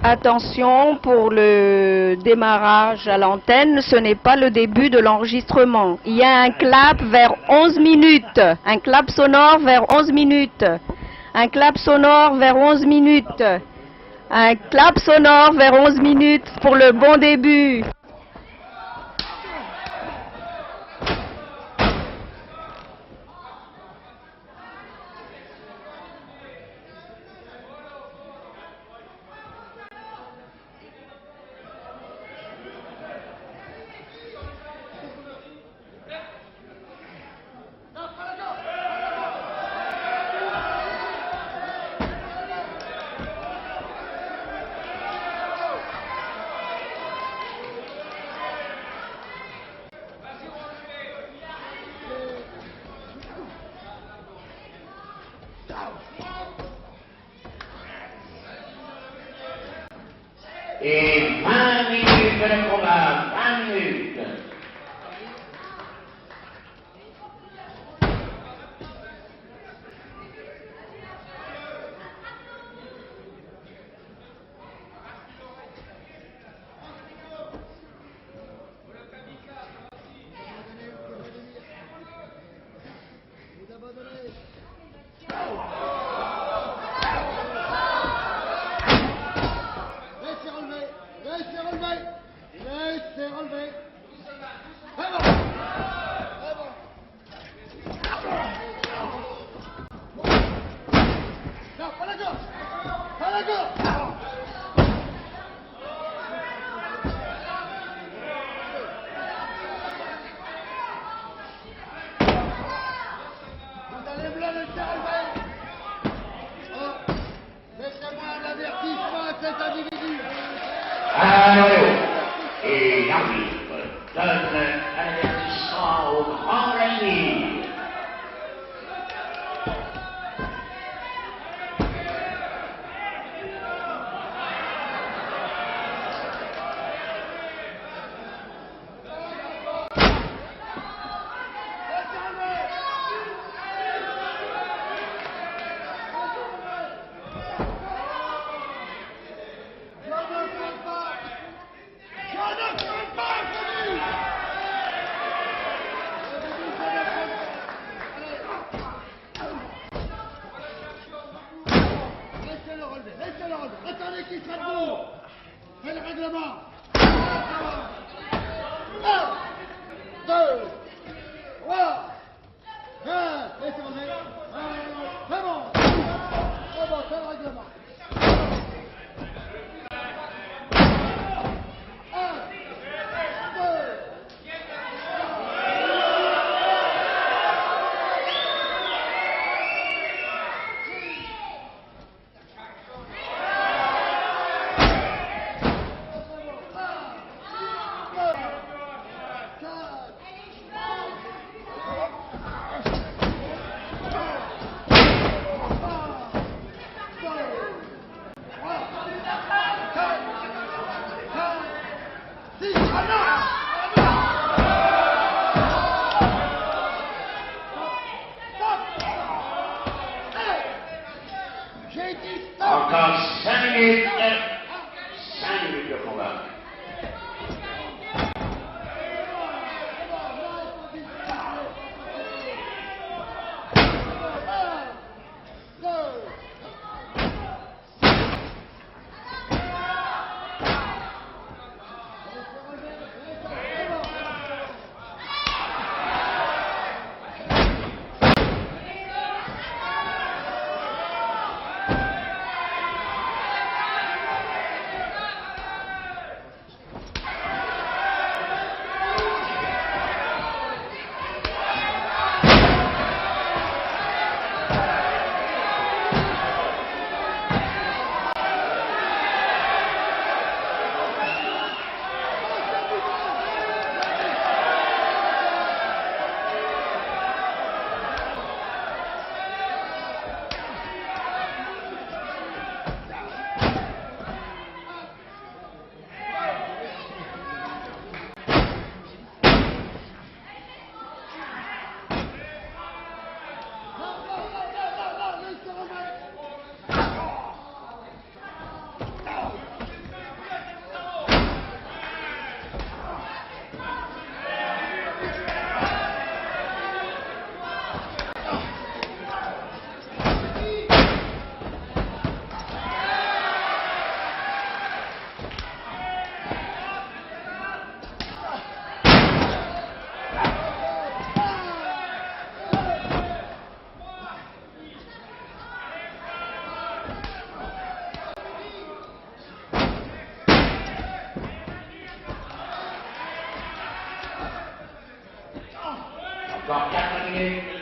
Attention, pour le démarrage à l'antenne, ce n'est pas le début de l'enregistrement. Il y a un clap vers 11 minutes. Un clap sonore vers 11 minutes. Un clap sonore vers 11 minutes. Un clap sonore vers 11 minutes pour le bon début. Et 20 minutes de combat, 20 minutes. Alors, et l'arbitre donne un avertissement au grand Vladimir. Attendez qu'il soit debout. Fais le règlement. 1, 2, 3, 1. Laissez relever. C'est bon. C'est bon, fais le règlement. 1, 2. Encore 5 minutes. 5 minutes de combat. Encore 4 minutes.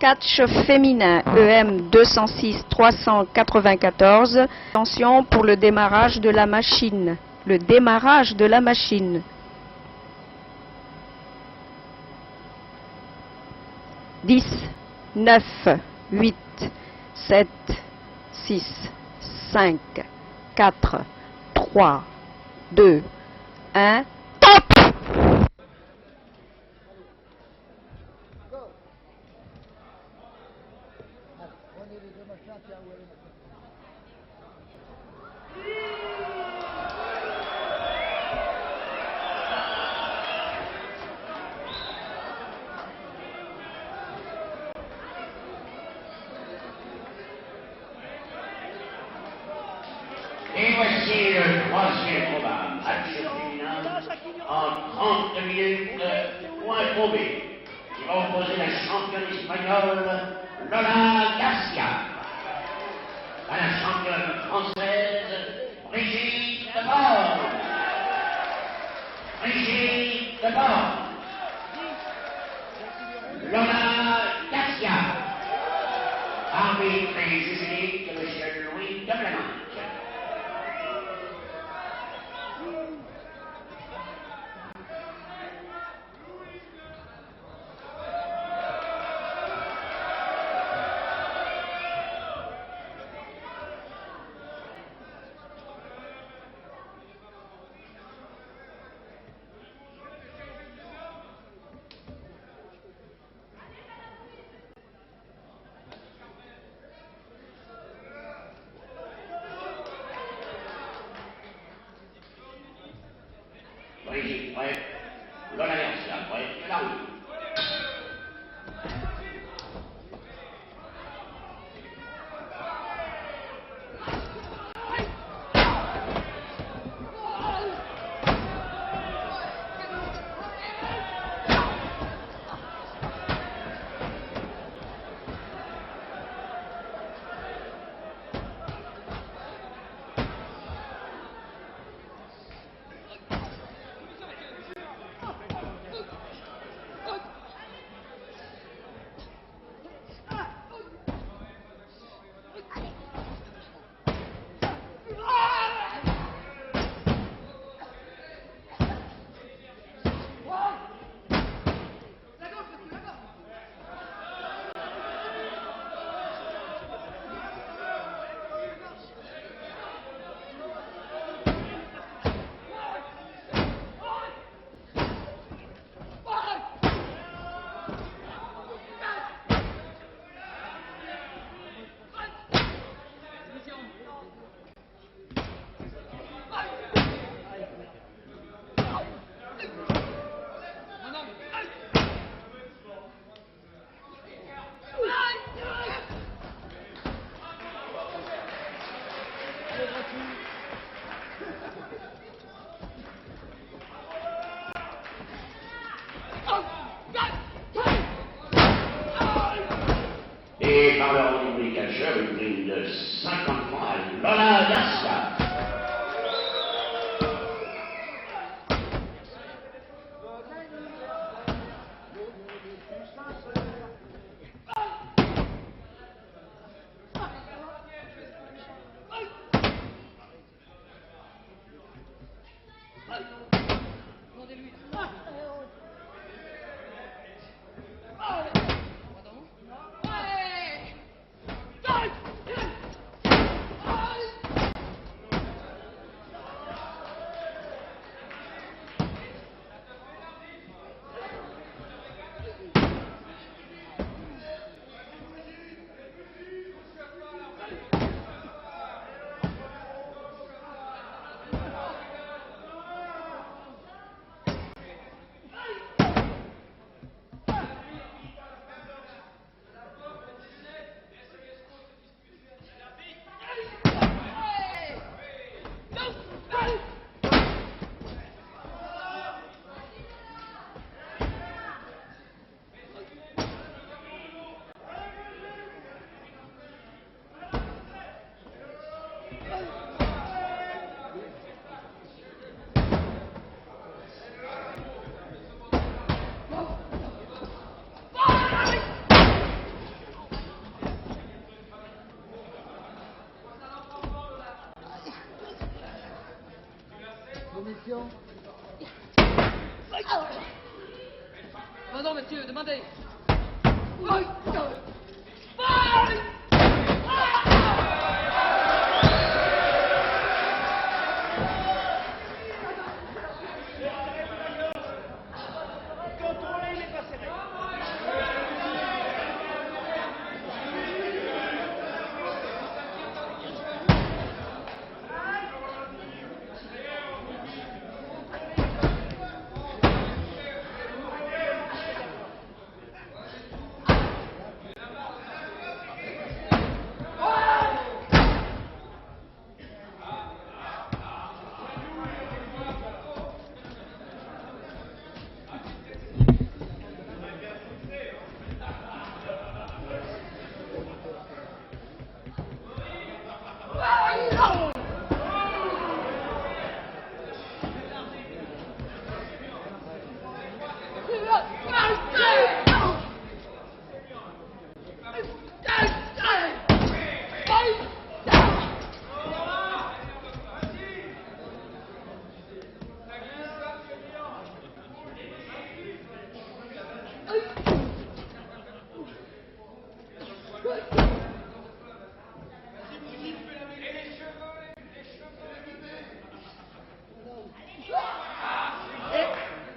catch féminin EM 206 394. Attention pour le démarrage de la machine. Le démarrage de la machine. 10, 9, 8, 7, 6, 5, 4, 3, 2, 1, top! Prenez les deux machins, tiens, où est le machin? Et voici le troisième combat, match féminin, en 30 minutes, point tombé. Il va opposer la championne espagnole, Lola Garcia, à la championne française, Brigitte Borne. Brigitte Borne. Lola Garcia. Arbitre et juge unique, M. Louis Deblanc. Brigitte, prêt. Lola Garcia, prêt. Là oui. Et par leur des catcheurs, une prime de 50 francs à Lola Garcia. Commission. Pardon, monsieur, demandez.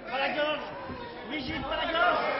Pas la gorge! Brigitte, pas la gorge!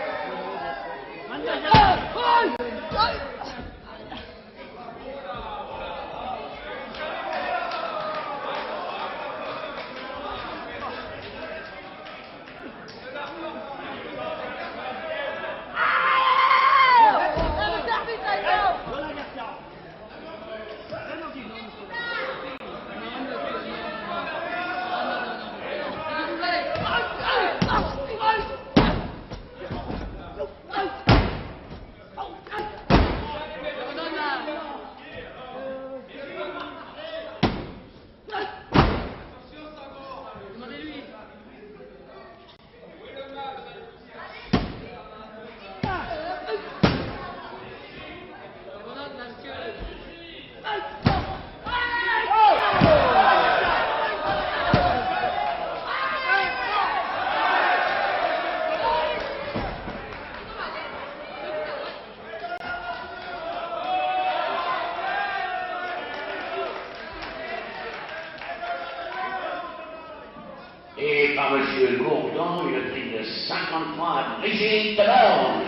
Et par M. Gourdon, une prime de 50 francs à Brigitte Delorme.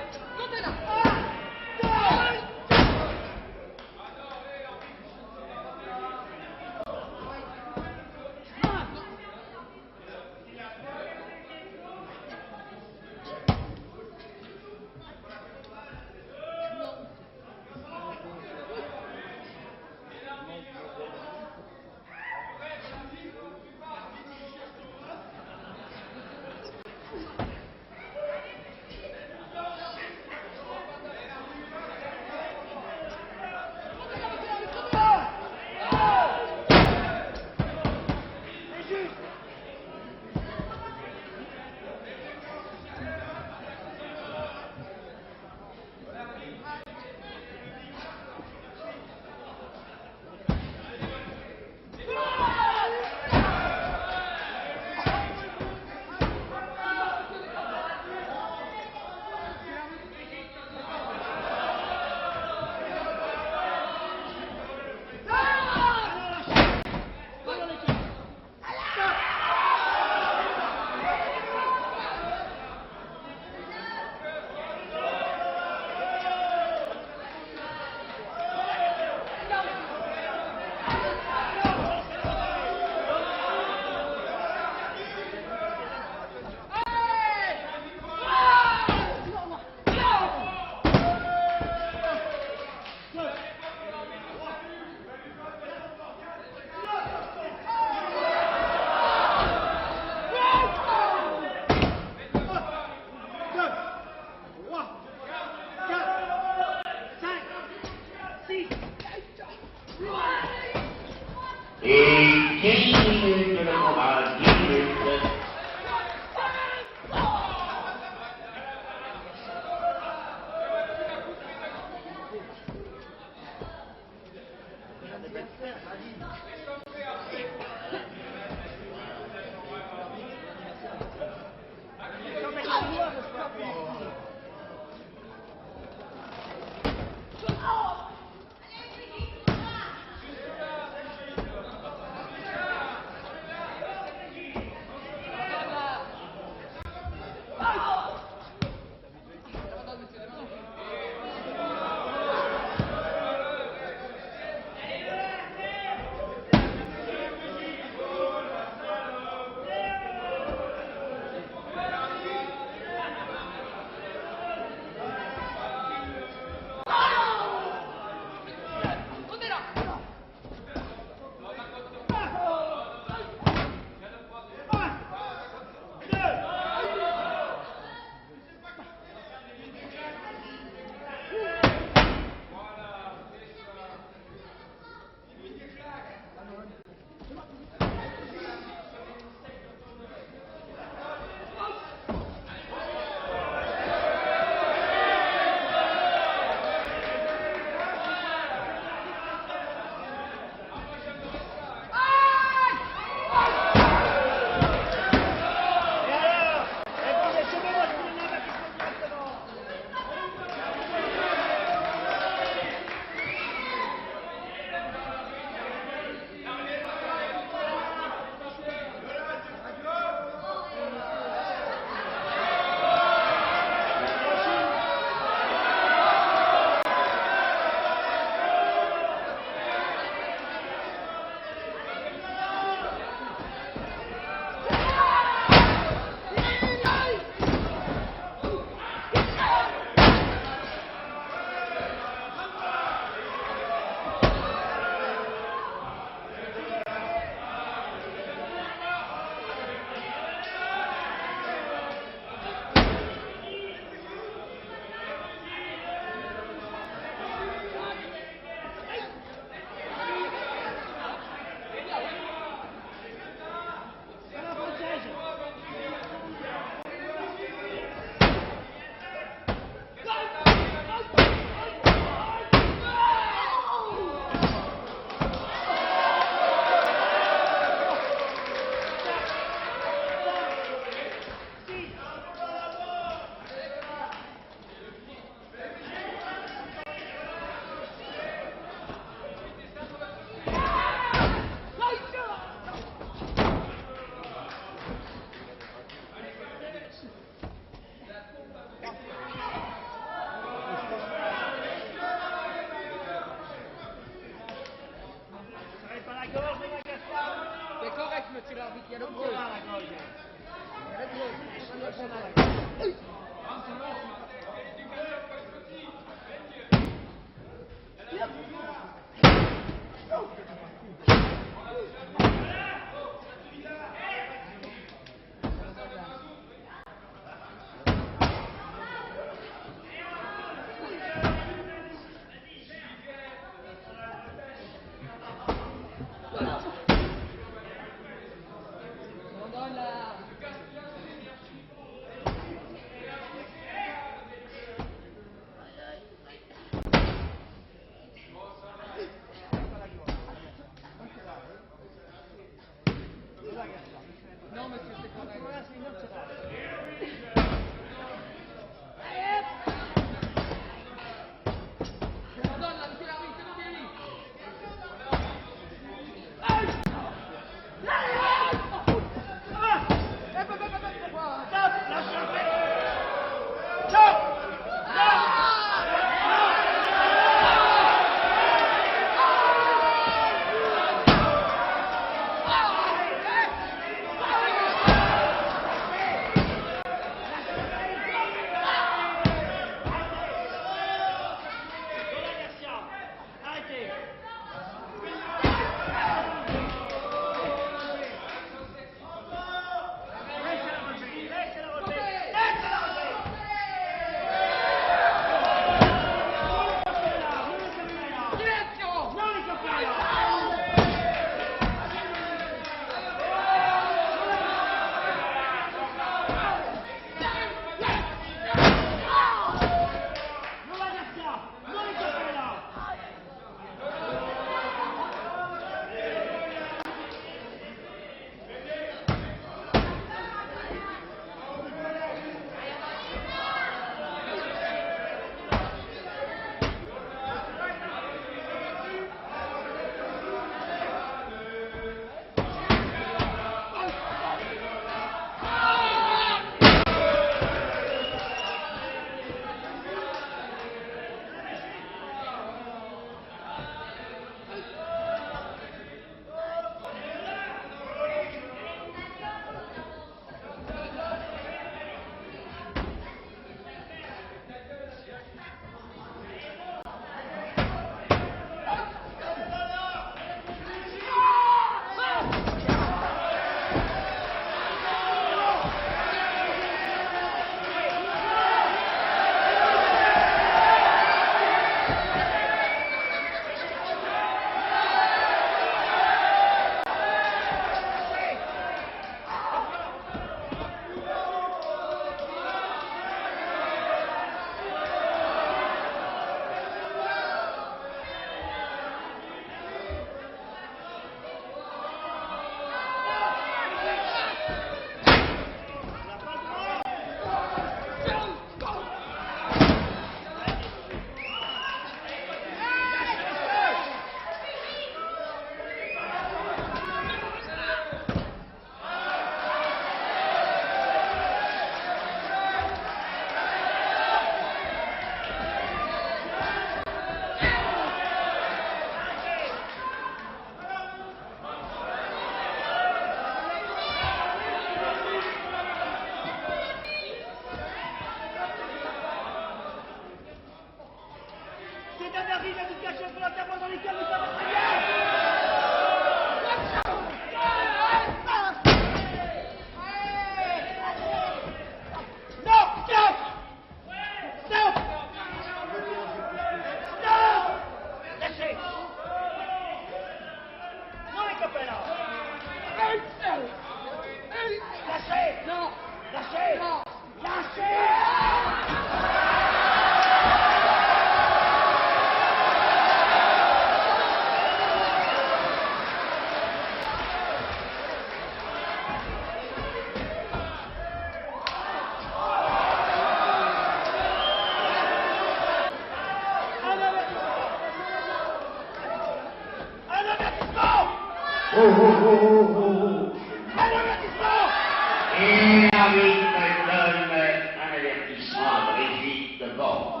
Et l'arbitre donne un avertissement à Brigitte de bord.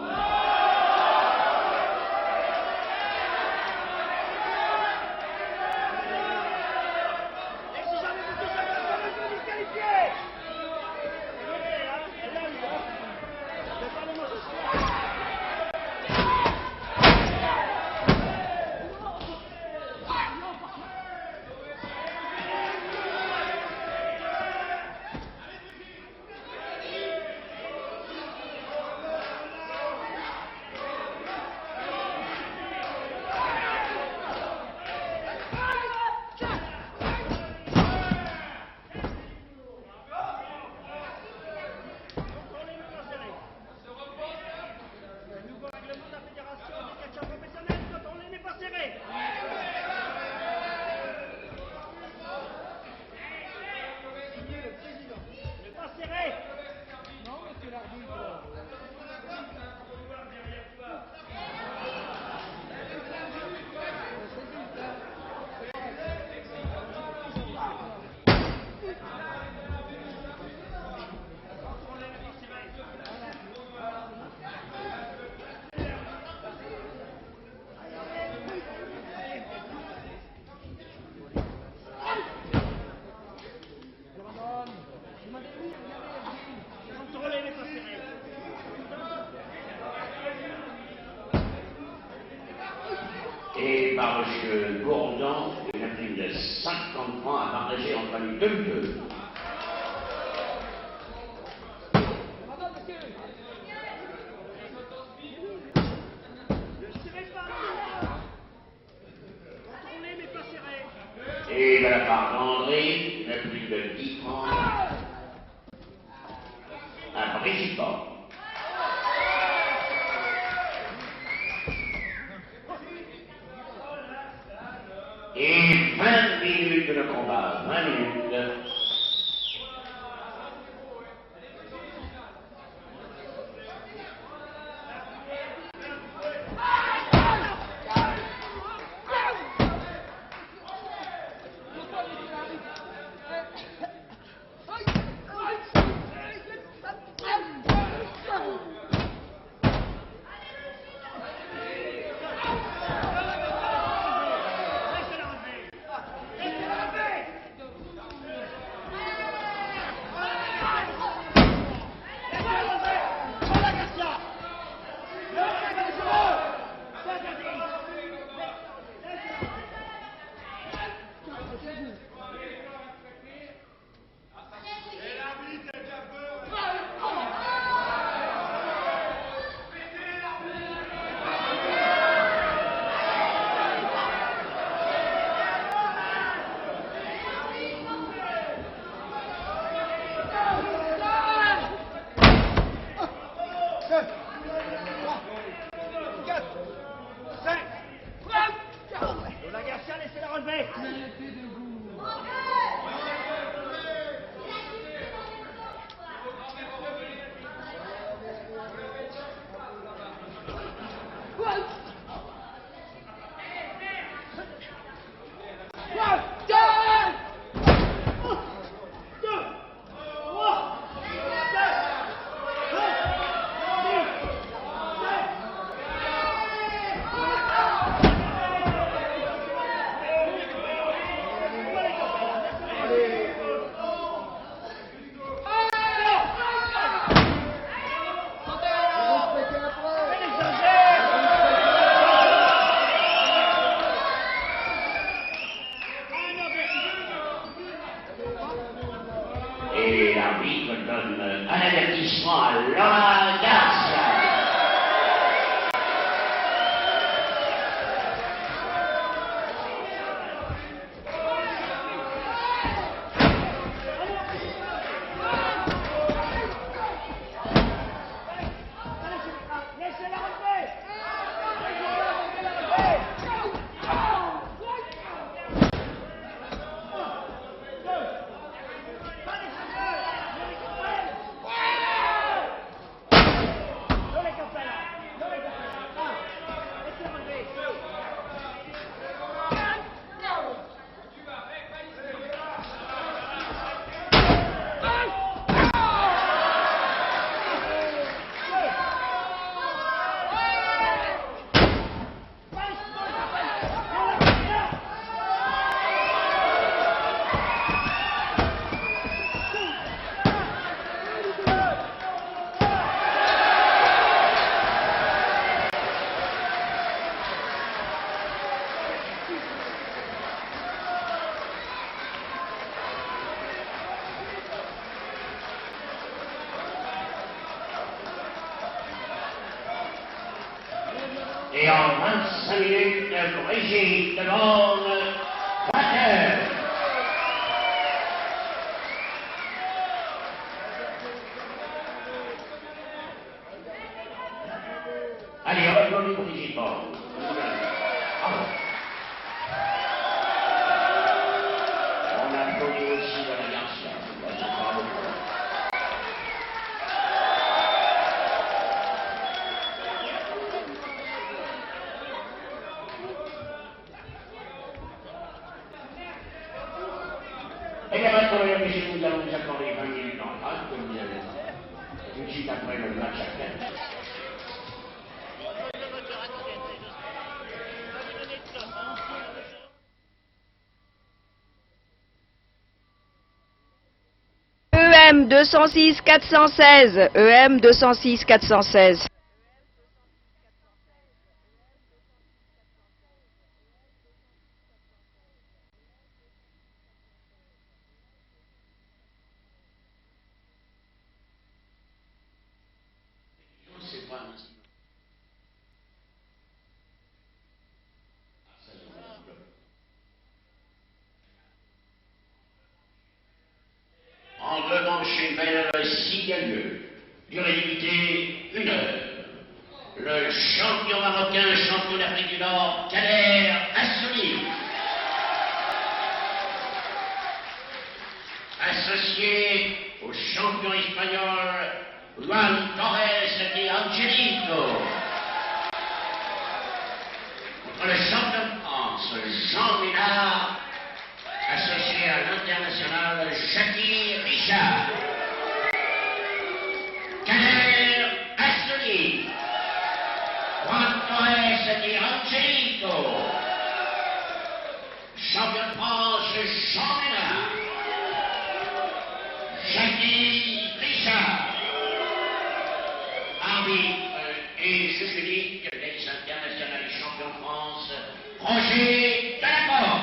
Et si jamais vous touchez à la fameuse disqualification, par M. Gourdon une prime de 50 francs à partager entre les deux lutteurs. Et de la part d'André, une prime de 10 francs à Brigitte Borg. Et 20 minutes de combat, 20 minutes. Et l'arbitre donne un avertissement à Lola Garcia. Et en 25 minutes, Brigitte Borg, vainqueur. Allez, on va applaudir Brigitte Borg. Bravo. On applaudit aussi Lola Garcia. Et bien maintenant, nous allons nous accorder 20 minutes d'entrade, comme vous avez dit, tout de suite après le match à faire. EM 206 416, EM 206 416. le manche une 6 gagneux. Durée limitée, 1 heure. Le champion marocain, champion d'Afrique du Nord, Kader Assouni. Associé au champion espagnol, Juan Torres de Angelito. Contre le champion de France, Jean Ménard, associé à l'international Jackie Richard. Kader Assouni. Juan Torres de Angelito. Champion de France, Jean Ménard. Jackie Richard. Arbitre et juge unique, l'ex-international champion de France, Roger Delaporte.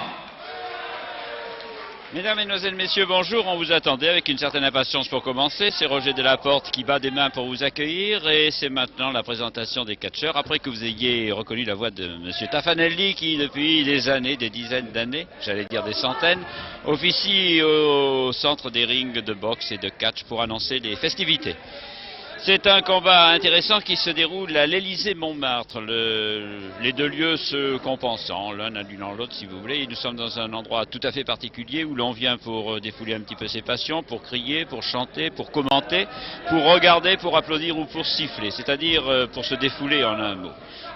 Mesdames, Mesdemoiselles, Messieurs, bonjour. On vous attendait avec une certaine impatience pour commencer. C'est Roger Delaporte qui bat des mains pour vous accueillir et c'est maintenant la présentation des catcheurs. Après que vous ayez reconnu la voix de M. Taffanelli qui, depuis des années, des dizaines d'années, j'allais dire des centaines, officie au centre des rings de boxe et de catch pour annoncer les festivités. C'est un combat intéressant qui se déroule à l'Élysée-Montmartre, les deux lieux se compensant, l'un addulant l'autre si vous voulez. Et nous sommes dans un endroit tout à fait particulier où l'on vient pour défouler un petit peu ses passions, pour crier, pour chanter, pour commenter, pour regarder, pour applaudir ou pour siffler, c'est-à-dire pour se défouler en un mot.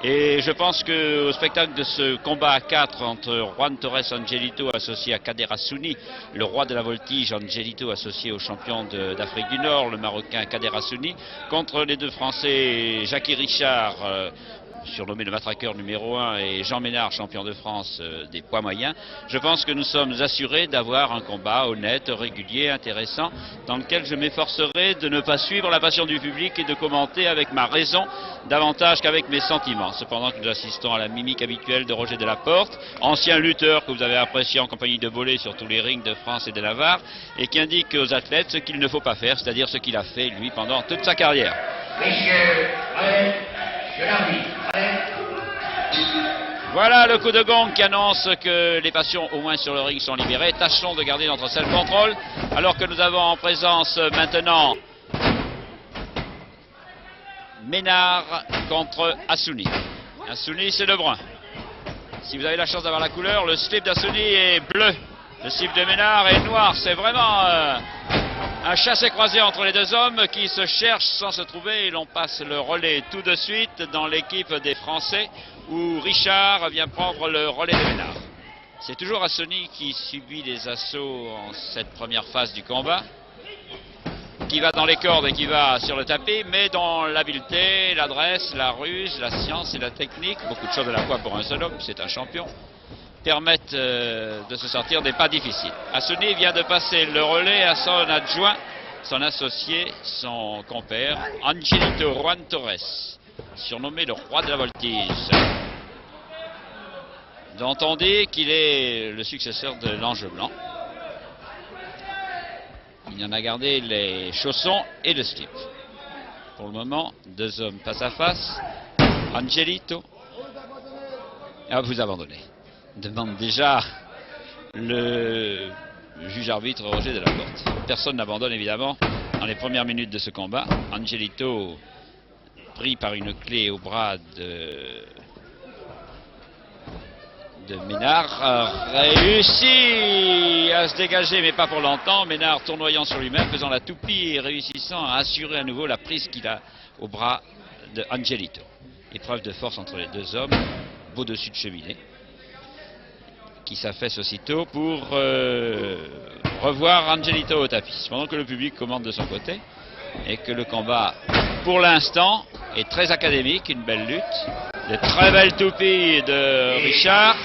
Et je pense qu'au spectacle de ce combat à 4 entre Juan Torres Angelito associé à Kader Assouni, le roi de la voltige Angelito associé au champion d'Afrique du Nord, le marocain Kader Assouni, contre les deux Français Jackie Richard, surnommé le matraqueur numéro 1, et Jean Ménard, champion de France des poids moyens. Je pense que nous sommes assurés d'avoir un combat honnête, régulier, intéressant, dans lequel je m'efforcerai de ne pas suivre la passion du public et de commenter avec ma raison davantage qu'avec mes sentiments. Cependant que nous assistons à la mimique habituelle de Roger Delaporte, ancien lutteur que vous avez apprécié en compagnie de Bollé sur tous les rings de France et de Navarre, et qui indique aux athlètes ce qu'il ne faut pas faire, c'est-à-dire ce qu'il a fait, lui, pendant toute sa carrière. Messieurs, allez, je l'arbitre. Voilà le coup de gong qui annonce que les passions, au moins sur le ring, sont libérées. Tâchons de garder notre self-control, alors que nous avons en présence maintenant Ménard contre Assouni. Assouni, c'est le brun. Si vous avez la chance d'avoir la couleur, le slip d'Assouni est bleu. Le slip de Ménard est noir. C'est vraiment un chassé-croisé entre les deux hommes qui se cherchent sans se trouver. Et l'on passe le relais tout de suite dans l'équipe des Français où Richard vient prendre le relais de Ménard. C'est toujours Assouni qui subit les assauts en cette première phase du combat, qui va dans les cordes et qui va sur le tapis, mais dans l'habileté, l'adresse, la ruse, la science et la technique, beaucoup de choses de la fois pour un seul homme, c'est un champion, permettent de se sortir des pas difficiles. Assouni vient de passer le relais à son adjoint, son associé, son compère, Angelito Juan Torres, surnommé le roi de la voltige, dont on dit qu'il est le successeur de l'Ange Blanc. Il en a gardé les chaussons et le slip. Pour le moment, deux hommes face à face. Angelito. Ah, vous abandonnez. Demande déjà le juge arbitre Roger Delaporte. Personne n'abandonne évidemment dans les premières minutes de ce combat. Angelito, pris par une clé au bras de Ménard, a réussi à se dégager, mais pas pour longtemps. Ménard tournoyant sur lui-même, faisant la toupie et réussissant à assurer à nouveau la prise qu'il a au bras de Angelito. Épreuve de force entre les deux hommes, beau dessus de cheminée, qui s'affaisse aussitôt pour revoir Angelito au tapis, pendant que le public commande de son côté et que le combat, pour l'instant, est très académique. Une belle lutte, de très belles toupies de Richard.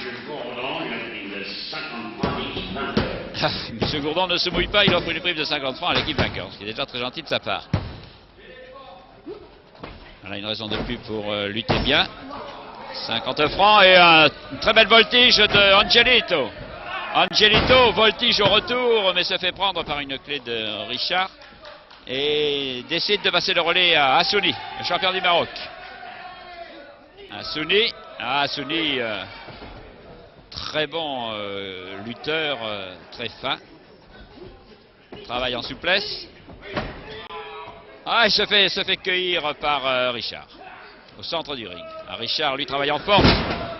M. Gourdon ne se mouille pas, il offre une prime de 50 francs à l'équipe vainqueur, ce qui est déjà très gentil de sa part. Voilà une raison de plus pour lutter bien. 50 francs et une très belle voltige de Angelito. Angelito voltige au retour, mais se fait prendre par une clé de Richard et décide de passer le relais à Assouni, le champion du Maroc. Assouni, très bon lutteur, très fin. Travaille en souplesse. Ah, il se fait cueillir par Richard. Au centre du ring. Ah, Richard, lui, travaille en force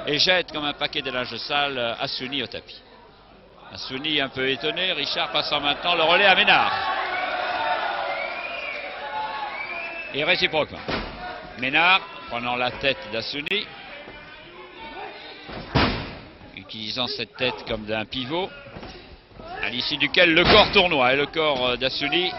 et jette comme un paquet de linge sale Assouni au tapis. Assouni un peu étonné. Richard passant maintenant le relais à Ménard. Et réciproquement. Ménard prenant la tête d'Assouni, utilisant cette tête comme d'un pivot, à l'issue duquel le corps tournoie et le corps d'Assouni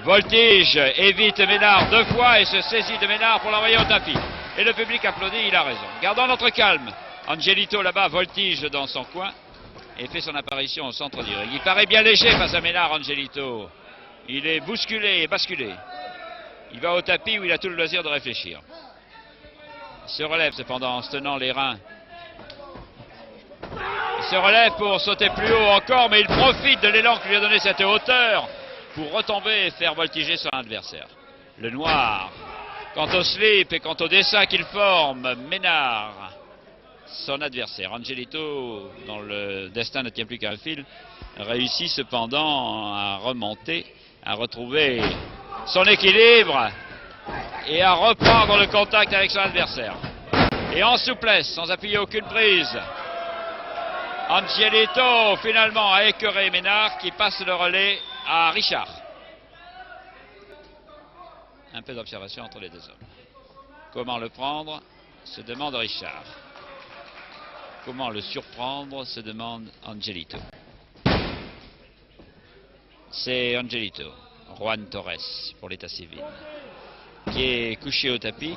voltige, évite Ménard 2 fois et se saisit de Ménard pour l'envoyer au tapis. Et le public applaudit, il a raison. Gardons notre calme. Angelito là-bas voltige dans son coin et fait son apparition au centre du ring. Il paraît bien léger face à Ménard, Angelito. Il est bousculé et basculé. Il va au tapis où il a tout le loisir de réfléchir. Il se relève cependant en se tenant les reins. Il se relève pour sauter plus haut encore, mais il profite de l'élan que lui a donné cette hauteur pour retomber et faire voltiger son adversaire. Le noir, quant au slip et quant au dessin qu'il forme, Ménard, son adversaire. Angelito, dont le destin ne tient plus qu'à un fil, réussit cependant à remonter, à retrouver son équilibre et à reprendre le contact avec son adversaire. Et en souplesse, sans appuyer aucune prise, Angelito finalement a écœuré Ménard qui passe le relais à Richard. Un peu d'observation entre les deux hommes. Comment le prendre, se demande Richard. Comment le surprendre, se demande Angelito. C'est Angelito, Juan Torres pour l'état civil, qui est couché au tapis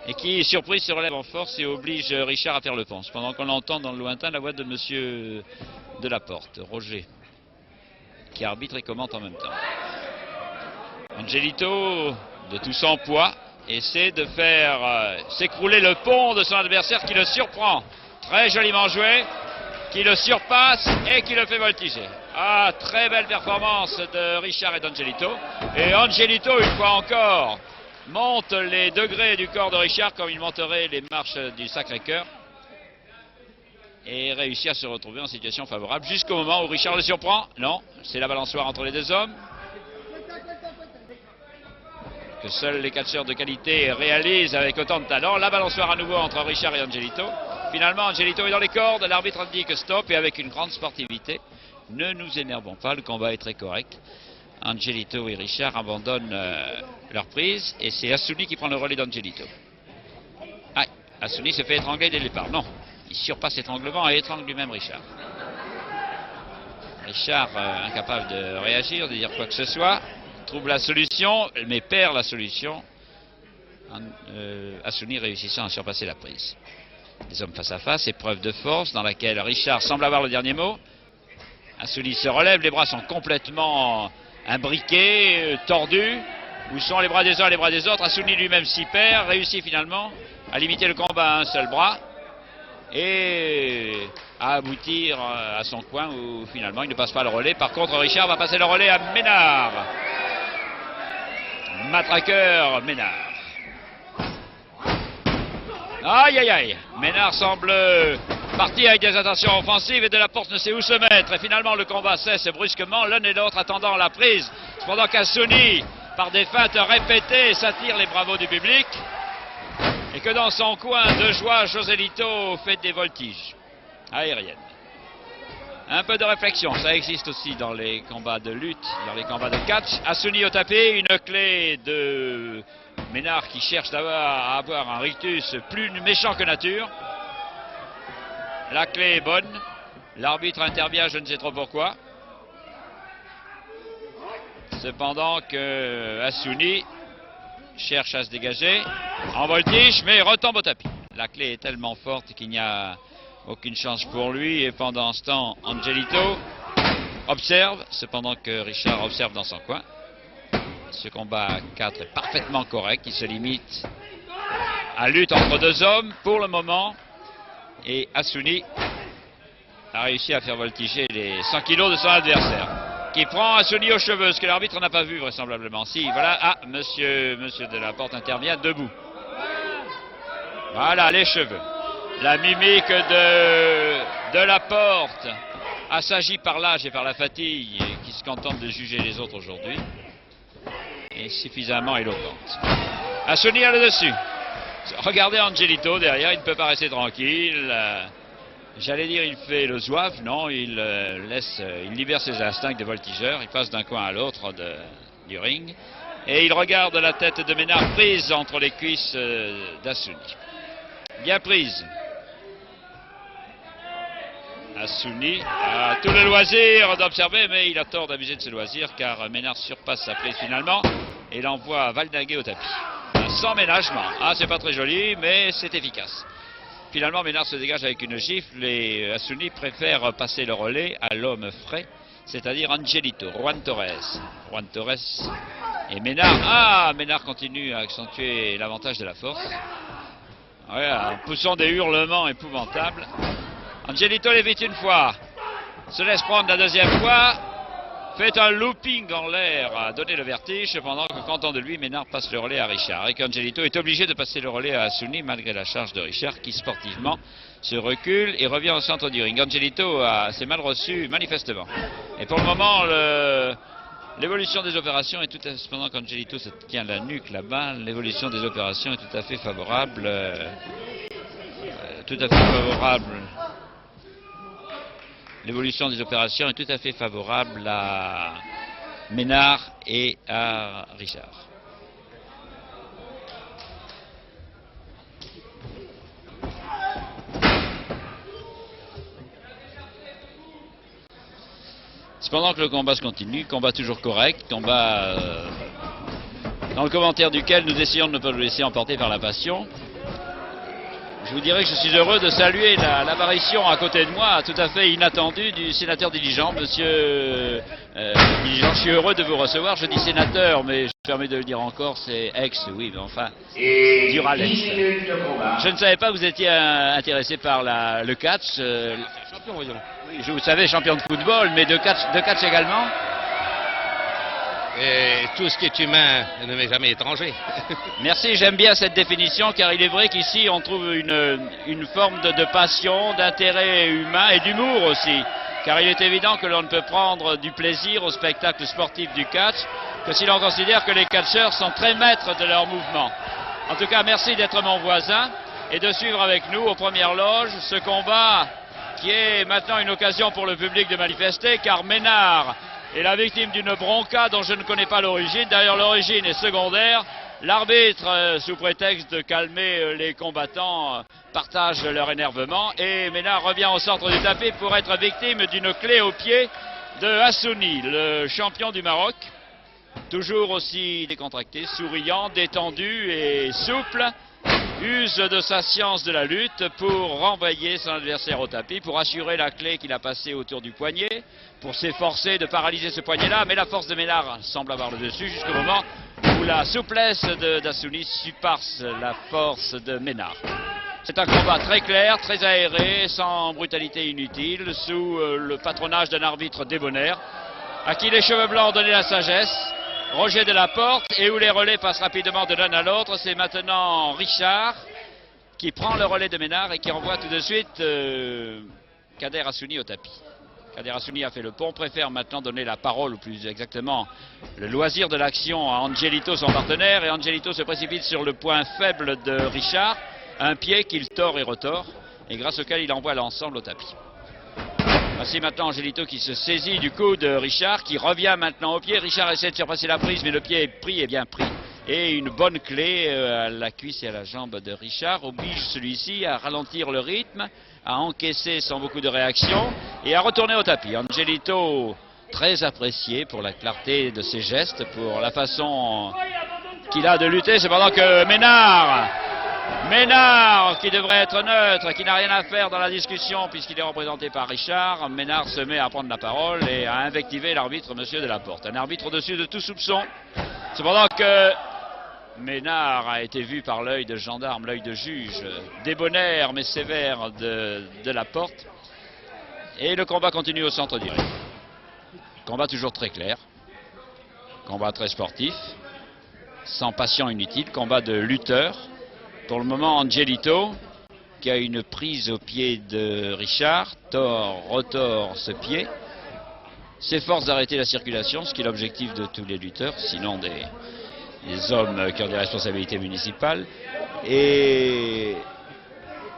et qui, surpris, se relève en force et oblige Richard à faire le ponce, pendant qu'on entend dans le lointain la voix de monsieur Delaporte, Roger, qui arbitre et commente en même temps. Angelito, de tout son poids, essaie de faire s'écrouler le pont de son adversaire qui le surprend, très joliment joué, qui le surpasse et qui le fait voltiger. Ah, très belle performance de Richard et d'Angelito. Et Angelito, une fois encore, monte les degrés du corps de Richard comme il monterait les marches du Sacré-Cœur. Et réussit à se retrouver en situation favorable jusqu'au moment où Richard le surprend. Non, c'est la balançoire entre les deux hommes que seuls les catcheurs de qualité réalisent avec autant de talent. La balançoire à nouveau entre Richard et Angelito. Finalement, Angelito est dans les cordes, l'arbitre indique stop et avec une grande sportivité. Ne nous énervons pas, le combat est très correct. Angelito et Richard abandonnent leur prise et c'est Assouni qui prend le relais d'Angelito. Ah, Assouni se fait étrangler dès le départ. Non, il surpasse l'étranglement et étrangle lui-même Richard. Richard, incapable de réagir, de dire quoi que ce soit, trouve la solution, mais perd la solution. Assouni réussissant à surpasser la prise. Les hommes face à face, épreuve de force dans laquelle Richard semble avoir le dernier mot. Assouni se relève, les bras sont complètement imbriqués, tordus. Où sont les bras des uns et les bras des autres? Assouni lui-même s'y perd, réussit finalement à limiter le combat à un seul bras et à aboutir à son coin où finalement il ne passe pas le relais. Par contre, Richard va passer le relais à Ménard. Matraqueur Ménard. Aïe aïe aïe, Ménard semble parti avec des intentions offensives et Delaporte ne sait où se mettre. Et finalement le combat cesse brusquement, l'un et l'autre attendant la prise. Cependant qu'Assouni, par des feintes répétées, s'attire les bravos du public. Et que dans son coin de joie, Joselito fait des voltiges aériennes. Un peu de réflexion, ça existe aussi dans les combats de lutte, dans les combats de catch. Assouni au tapis, une clé de Ménard qui cherche à avoir un rictus plus méchant que nature. La clé est bonne. L'arbitre intervient, je ne sais trop pourquoi. Cependant que Assouni cherche à se dégager en voltige, mais retombe au tapis. La clé est tellement forte qu'il n'y a aucune chance pour lui. Et pendant ce temps, Angelito observe, cependant que Richard observe dans son coin. Ce combat à 4 est parfaitement correct. Il se limite à lutte entre deux hommes pour le moment. Et Assouni a réussi à faire voltiger les 100 kilos de son adversaire, qui prend Assouni aux cheveux, ce que l'arbitre n'a pas vu vraisemblablement. Si, voilà, ah, monsieur Delaporte intervient debout. Voilà, les cheveux. La mimique de Delaporte, assagi par l'âge et par la fatigue, qui se contente de juger les autres aujourd'hui est suffisamment éloquente. Asuni a le dessus. Regardez Angelito derrière, il ne peut pas rester tranquille. J'allais dire il fait le zouave, non, il libère ses instincts de voltigeur, il passe d'un coin à l'autre du ring. Et il regarde la tête de Ménard prise entre les cuisses d'Asuni. Bien prise. Asuni a tout le loisir d'observer, mais il a tort d'abuser de ce loisir car Ménard surpasse sa prise finalement et l'envoie valdinguer au tapis. Sans ménagement. Ah, c'est pas très joli, mais c'est efficace. Finalement, Ménard se dégage avec une gifle et Asuni préfère passer le relais à l'homme frais, c'est-à-dire Angelito, Juan Torres. Juan Torres et Ménard. Ah, Ménard continue à accentuer l'avantage de la force. Ouais, en poussant des hurlements épouvantables. Angelito l'évite une fois, se laisse prendre la deuxième fois, fait un looping en l'air à donner le vertige, pendant que content de lui, Ménard passe le relais à Richard. Et qu'Angelito est obligé de passer le relais à Asuni malgré la charge de Richard qui sportivement se recule et revient au centre du ring. Angelito s'est mal reçu manifestement. Et pour le moment, l'évolution des opérations est tout à fait, pendant qu'Angelito se tient la nuque là-bas, l'évolution des opérations est tout à fait favorable. L'évolution des opérations est tout à fait favorable à Ménard et à Richard. Cependant que le combat se continue, combat toujours correct, combat dans le commentaire duquel nous essayons de ne pas nous laisser emporter par la passion. Je vous dirais que je suis heureux de saluer l'apparition à côté de moi, tout à fait inattendue, du sénateur Diligent. Monsieur Diligent, je suis heureux de vous recevoir. Je dis sénateur, mais je me permets de le dire encore, c'est ex, oui, mais enfin, Duralex. Je ne savais pas que vous étiez intéressé par le catch. Champion, voyons. Oui, vous savez, champion de football, mais de catch également. Et tout ce qui est humain ne m'est jamais étranger. Merci, j'aime bien cette définition, car il est vrai qu'ici on trouve une forme de passion, d'intérêt humain et d'humour aussi. Car il est évident que l'on ne peut prendre du plaisir au spectacle sportif du catch que si l'on considère que les catcheurs sont très maîtres de leur mouvement. En tout cas, merci d'être mon voisin et de suivre avec nous aux premières loges ce combat qui est maintenant une occasion pour le public de manifester, car Ménard est la victime d'une bronca dont je ne connais pas l'origine. D'ailleurs, l'origine est secondaire. L'arbitre, sous prétexte de calmer les combattants, partage leur énervement. Et Ménard revient au centre du tapis pour être victime d'une clé au pied de Asuni, le champion du Maroc. Toujours aussi décontracté, souriant, détendu et souple. Use de sa science de la lutte pour renvoyer son adversaire au tapis, pour assurer la clé qu'il a passée autour du poignet, pour s'efforcer de paralyser ce poignet-là, mais la force de Ménard semble avoir le dessus jusqu'au moment où la souplesse d'Asuni surpasse la force de Ménard. C'est un combat très clair, très aéré, sans brutalité inutile, sous le patronage d'un arbitre débonnaire, à qui les cheveux blancs ont donné la sagesse. Roger de la Porte, et où les relais passent rapidement de l'un à l'autre. C'est maintenant Richard qui prend le relais de Ménard et qui envoie tout de suite Kader Asuni au tapis. Kader Asuni a fait le pont, préfère maintenant donner la parole, ou plus exactement le loisir de l'action, à Angelito, son partenaire, et Angelito se précipite sur le point faible de Richard, un pied qu'il tord et retord, et grâce auquel il envoie l'ensemble au tapis. Voici maintenant Angelito qui se saisit du cou de Richard, qui revient maintenant au pied. Richard essaie de surpasser la prise, mais le pied est pris et bien pris. Et une bonne clé à la cuisse et à la jambe de Richard oblige celui-ci à ralentir le rythme, à encaisser sans beaucoup de réaction et à retourner au tapis. Angelito, très apprécié pour la clarté de ses gestes, pour la façon qu'il a de lutter. Cependant que Ménard, qui devrait être neutre, qui n'a rien à faire dans la discussion puisqu'il est représenté par Richard, Ménard se met à prendre la parole et à invectiver l'arbitre, monsieur de la Porte. Un arbitre au-dessus de tout soupçon. Cependant que Ménard a été vu par l'œil de gendarme, l'œil de juge, débonnaire mais sévère de la Porte. Et le combat continue au centre du ring. Combat toujours très clair. Combat très sportif. Sans passion inutile. Combat de lutteur. Pour le moment, Angelito, qui a une prise au pied de Richard, retord ce pied. s'efforce d'arrêter la circulation, ce qui est l'objectif de tous les lutteurs, sinon des hommes qui ont des responsabilités municipales. Et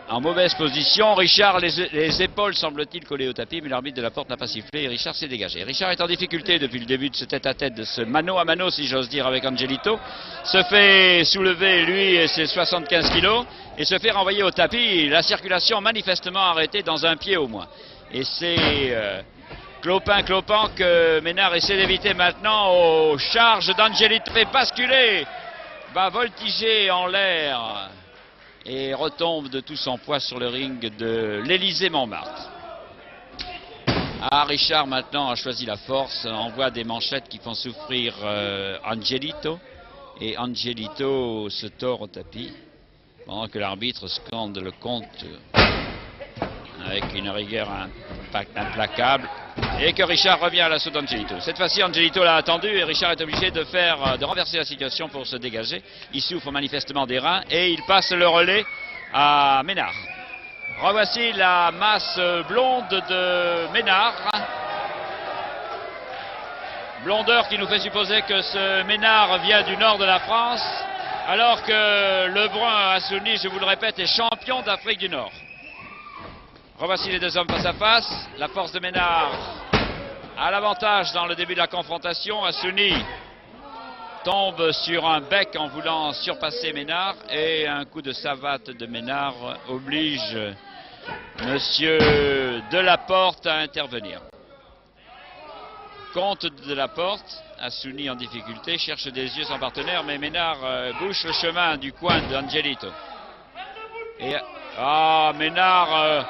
en mauvaise position, Richard, les épaules semble-t-il collées au tapis, mais l'arbitre de la porte n'a pas sifflé et Richard s'est dégagé. Richard est en difficulté depuis le début de ce tête-à-tête, de ce mano à mano, si j'ose dire, avec Angelito. Se fait soulever, lui et ses 75 kilos, et se fait renvoyer au tapis. La circulation manifestement arrêtée dans un pied au moins. Et c'est clopin que Ménard essaie d'éviter maintenant aux charges d'Angelito. Fait basculer, va voltiger en l'air et retombe de tout son poids sur le ring de l'Élysée-Montmartre. Ah, Richard maintenant a choisi la force, envoie des manchettes qui font souffrir Angelito, et Angelito se tord au tapis pendant que l'arbitre scande le compte avec une rigueur implacable, et que Richard revient à l'assaut d'Angelito. Cette fois-ci, Angelito l'a attendu et Richard est obligé de renverser la situation pour se dégager. Il souffre manifestement des reins et il passe le relais à Ménard. Revoici la masse blonde de Ménard. Blondeur qui nous fait supposer que ce Ménard vient du nord de la France, alors que le brun Assouni, je vous le répète, est champion d'Afrique du Nord. Revoici les deux hommes face à face. La force de Ménard a l'avantage dans le début de la confrontation. Assouni tombe sur un bec en voulant surpasser Ménard et un coup de savate de Ménard oblige Monsieur Delaporte à intervenir. Comte Delaporte, Assouni en difficulté, cherche des yeux son partenaire, mais Ménard bouche le chemin du coin d'Angelito. Et Ménard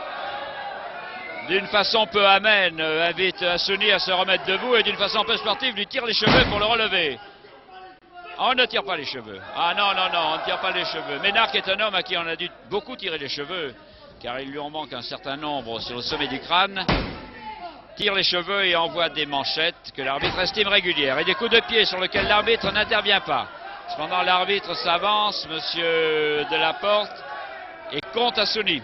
d'une façon peu amène, invite Assouni à se remettre debout et d'une façon peu sportive lui tire les cheveux pour le relever. On ne tire pas les cheveux. Ah non, on ne tire pas les cheveux. Ménard qui est un homme à qui on a dû beaucoup tirer les cheveux, car il lui en manque un certain nombre sur le sommet du crâne, tire les cheveux et envoie des manchettes que l'arbitre estime régulières et des coups de pied sur lesquels l'arbitre n'intervient pas. Cependant, l'arbitre s'avance, Monsieur Delaporte, et compte Assouni.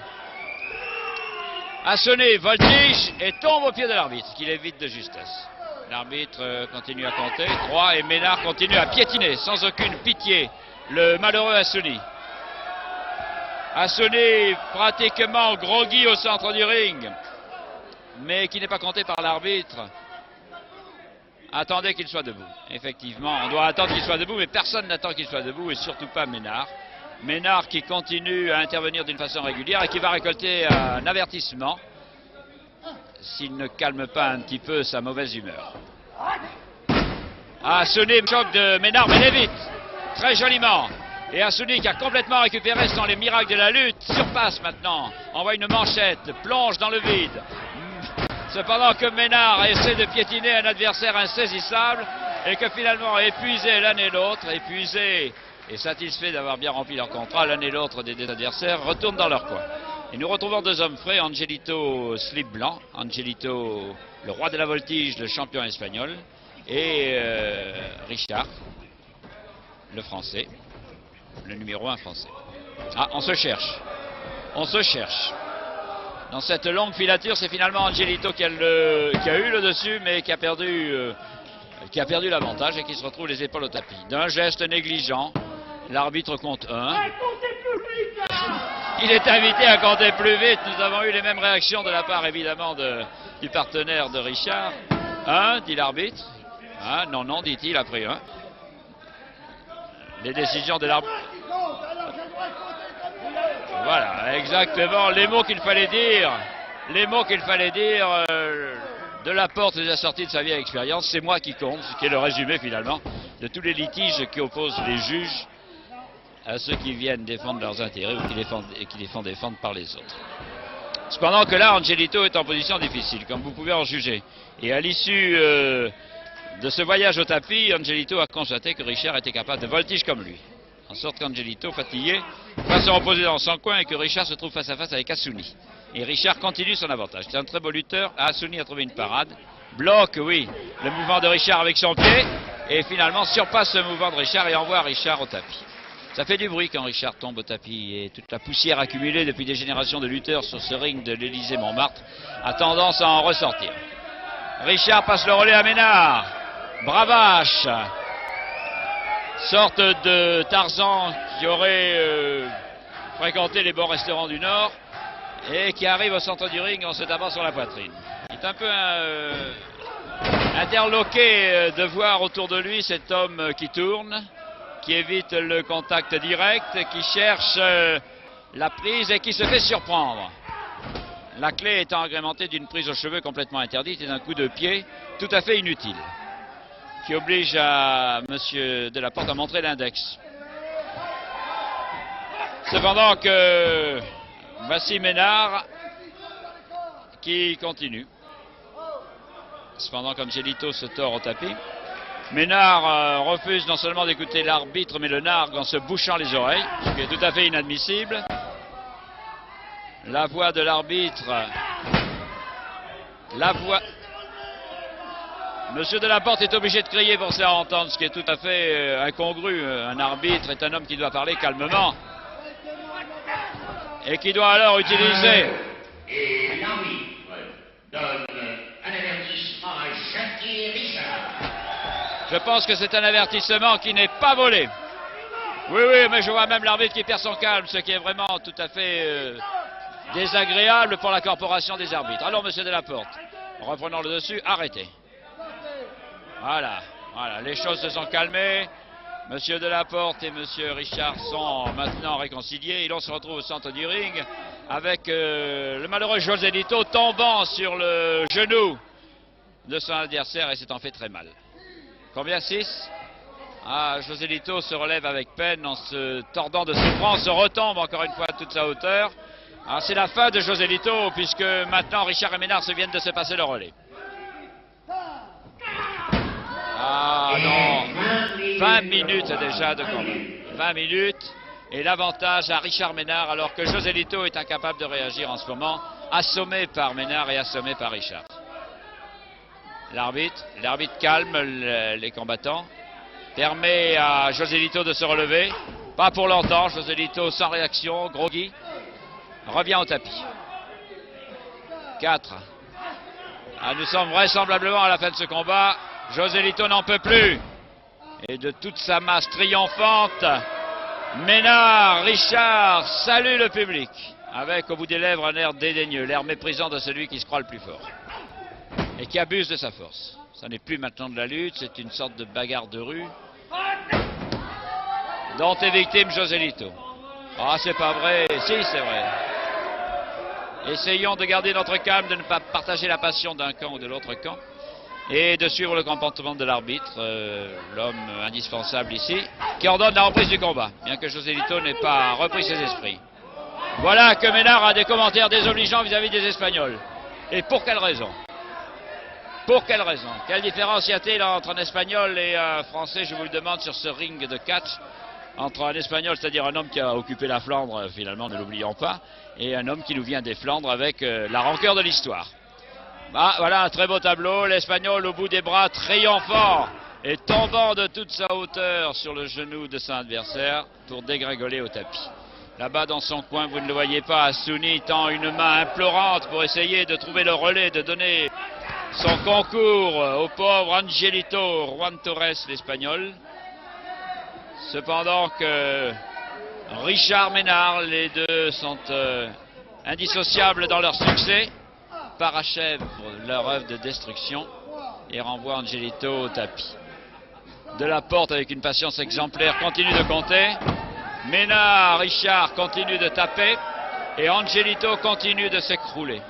Assouni voltige et tombe au pied de l'arbitre, qu'il évite de justesse. L'arbitre continue à compter, 3, et Ménard continue à piétiner sans aucune pitié le malheureux Assouni. Assouni pratiquement groggy au centre du ring, mais qui n'est pas compté par l'arbitre. Attendez qu'il soit debout. Effectivement, on doit attendre qu'il soit debout, mais personne n'attend qu'il soit debout, et surtout pas Ménard. Ménard qui continue à intervenir d'une façon régulière et qui va récolter un avertissement s'il ne calme pas un petit peu sa mauvaise humeur. Assouni, choc de Ménard, mais l'évite très joliment. Et Assouni qui a complètement récupéré sans les miracles de la lutte, surpasse maintenant, envoie une manchette, plonge dans le vide. Cependant que Ménard essaie de piétiner un adversaire insaisissable et que finalement, épuisés l'un et l'autre, épuisés et satisfaits d'avoir bien rempli leur contrat, l'un et l'autre des deux adversaires retournent dans leur coin. Et nous retrouvons deux hommes frais, Angelito slip blanc, Angelito le roi de la voltige, le champion espagnol, et Richard, le français, le numéro 1 français. Ah, on se cherche. Dans cette longue filature, c'est finalement Angelito qui a eu le dessus, mais qui a perdu l'avantage et qui se retrouve les épaules au tapis. D'un geste négligent, l'arbitre compte 1. Il est invité à compter plus vite. Nous avons eu les mêmes réactions de la part, évidemment, du partenaire de Richard. 1, dit l'arbitre. Ah, non, dit-il, après 1. Les décisions de l'arbitre. Voilà, exactement, les mots qu'il fallait dire. Delaporte les a sortis de sa vieille expérience. C'est moi qui compte, ce qui est le résumé, finalement, de tous les litiges qui opposent les juges à ceux qui viennent défendre leurs intérêts ou qui les font défendre par les autres. Cependant que là, Angelito est en position difficile, comme vous pouvez en juger. Et à l'issue de ce voyage au tapis, Angelito a constaté que Richard était capable de voltige comme lui. En sorte qu'Angelito, fatigué, va se reposer dans son coin et que Richard se trouve face à face avec Assouni. Et Richard continue son avantage. C'est un très beau lutteur. Assouni a trouvé une parade. Bloque, oui, le mouvement de Richard avec son pied. Et finalement surpasse ce mouvement de Richard et envoie Richard au tapis. Ça fait du bruit quand Richard tombe au tapis et toute la poussière accumulée depuis des générations de lutteurs sur ce ring de l'Élysée-Montmartre a tendance à en ressortir. Richard passe le relais à Ménard. Bravache, sorte de Tarzan qui aurait fréquenté les bons restaurants du Nord et qui arrive au centre du ring en se tapant sur la poitrine. Il est un peu interloqué de voir autour de lui cet homme qui tourne, qui évite le contact direct, qui cherche la prise et qui se fait surprendre. La clé étant agrémentée d'une prise aux cheveux complètement interdite et d'un coup de pied tout à fait inutile, qui oblige à Monsieur Delaporte à montrer l'index. Cependant que voici Ménard qui continue. Cependant qu'Angelito se tord au tapis. Ménard refuse non seulement d'écouter l'arbitre mais le nargue en se bouchant les oreilles, ce qui est tout à fait inadmissible. La voix de l'arbitre, Monsieur Delaporte est obligé de crier pour se faire entendre, ce qui est tout à fait incongru. Un arbitre est un homme qui doit parler calmement et qui doit alors utiliser. Et l'arbitre donne un avertissement à Jackie Richard. Je pense que c'est un avertissement qui n'est pas volé. Oui, mais je vois même l'arbitre qui perd son calme, ce qui est vraiment tout à fait désagréable pour la corporation des arbitres. Alors, Monsieur Delaporte, reprenons le dessus, arrêtez. Voilà, les choses se sont calmées. Monsieur Delaporte et Monsieur Richard sont maintenant réconciliés. Et l'on se retrouve au centre du ring avec le malheureux Joselito tombant sur le genou de son adversaire et s'étant fait très mal. Combien? 6? Joselito se relève avec peine en se tordant de ses bras, se retombe encore une fois à toute sa hauteur. C'est la fin de Joselito puisque maintenant Richard et Ménard se viennent de se passer le relais. Non, 20 minutes déjà de combat. 20 minutes et l'avantage à Richard Ménard alors que Joselito est incapable de réagir en ce moment, assommé par Ménard et assommé par Richard. L'arbitre calme les combattants, permet à Joselito de se relever, pas pour longtemps. Joselito sans réaction, groggy, revient au tapis. 4. Nous sommes vraisemblablement à la fin de ce combat. Joselito n'en peut plus. Et de toute sa masse triomphante, Ménard, Richard salue le public, avec au bout des lèvres un air dédaigneux, l'air méprisant de celui qui se croit le plus fort et qui abuse de sa force. Ça n'est plus maintenant de la lutte, c'est une sorte de bagarre de rue dont est victime Joselito. C'est pas vrai. Si, c'est vrai. Essayons de garder notre calme, de ne pas partager la passion d'un camp ou de l'autre camp et de suivre le comportement de l'arbitre, l'homme indispensable ici, qui ordonne la reprise du combat, bien que Joselito n'ait pas repris ses esprits. Voilà que Ménard a des commentaires désobligeants vis-à-vis des Espagnols. Et pour quelle raison? Pour quelle raison? Quelle différence y a-t-il entre un Espagnol et un Français, je vous le demande, sur ce ring de catch? Entre un Espagnol, c'est-à-dire un homme qui a occupé la Flandre, finalement, ne l'oublions pas, et un homme qui nous vient des Flandres avec la rancœur de l'histoire. Voilà un très beau tableau, l'Espagnol au bout des bras, triomphant et tombant de toute sa hauteur sur le genou de son adversaire pour dégringoler au tapis. Là-bas dans son coin, vous ne le voyez pas, Assouni tend une main implorante pour essayer de trouver le relais, de donner son concours au pauvre Angelito Juan Torres, l'Espagnol. Cependant que Richard Ménard, les deux sont indissociables dans leur succès, parachèvent leur œuvre de destruction et renvoient Angelito au tapis. Delaporte, avec une patience exemplaire, continue de compter. Ménard, Richard continue de taper et Angelito continue de s'écrouler.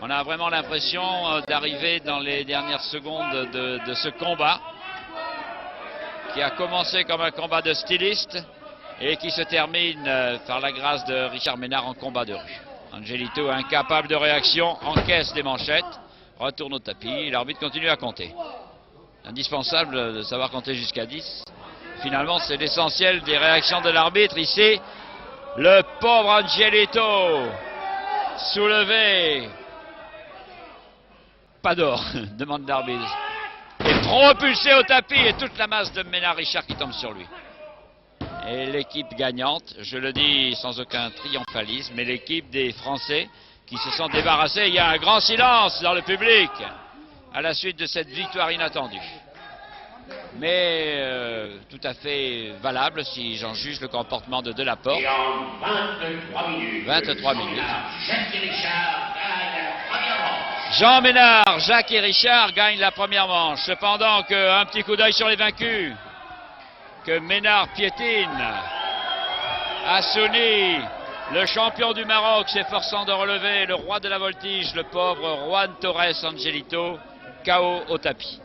On a vraiment l'impression d'arriver dans les dernières secondes de ce combat qui a commencé comme un combat de styliste et qui se termine par la grâce de Richard Ménard en combat de rue. Angelito, incapable de réaction, encaisse des manchettes, retourne au tapis, l'arbitre continue à compter. Indispensable de savoir compter jusqu'à 10. Finalement, c'est l'essentiel des réactions de l'arbitre. Ici, le pauvre Angelito, soulevé. Pas d'or, demande l'arbitre. Et propulsé au tapis et toute la masse de Ménard Richard qui tombe sur lui. Et l'équipe gagnante, je le dis sans aucun triomphalisme, mais l'équipe des Français qui se sont débarrassés. Il y a un grand silence dans le public. à la suite de cette victoire inattendue. Mais tout à fait valable si j'en juge le comportement de Delaporte. Et en 23 minutes, 23 minutes. Jacques et Richard gagnent la première manche. Jean Ménard, Jacques et Richard gagnent la première manche. Cependant qu'un petit coup d'œil sur les vaincus. Que Ménard piétine. Assouni, le champion du Maroc, s'efforçant de relever le roi de la voltige, le pauvre Juan Torres Angelito, KO au tapis.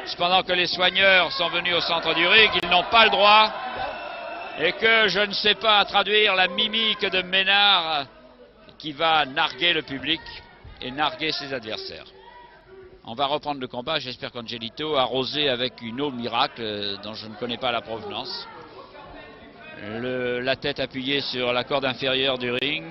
Cependant que les soigneurs sont venus au centre du ring, ils n'ont pas le droit, et que je ne sais pas traduire la mimique de Ménard qui va narguer le public et narguer ses adversaires. On va reprendre le combat, j'espère qu'Angelito, arrosé avec une eau miracle dont je ne connais pas la provenance, la tête appuyée sur la corde inférieure du ring,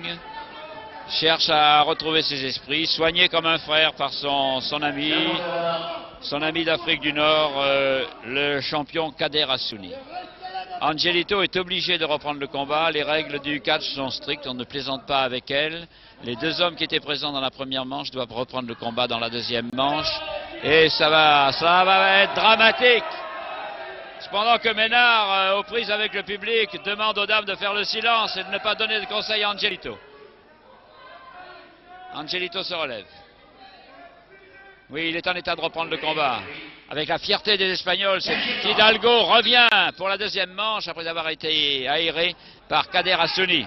cherche à retrouver ses esprits, soigné comme un frère par son ami d'Afrique du Nord, le champion Kader Assouni. Angelito est obligé de reprendre le combat. Les règles du catch sont strictes, on ne plaisante pas avec elles. Les deux hommes qui étaient présents dans la première manche doivent reprendre le combat dans la deuxième manche. Et ça va être dramatique. Cependant que Ménard, aux prises avec le public, demande aux dames de faire le silence et de ne pas donner de conseils à Angelito. Angelito se relève. Oui, il est en état de reprendre le combat. Avec la fierté des Espagnols, Hidalgo revient pour la deuxième manche après avoir été aéré par Kader Assouni.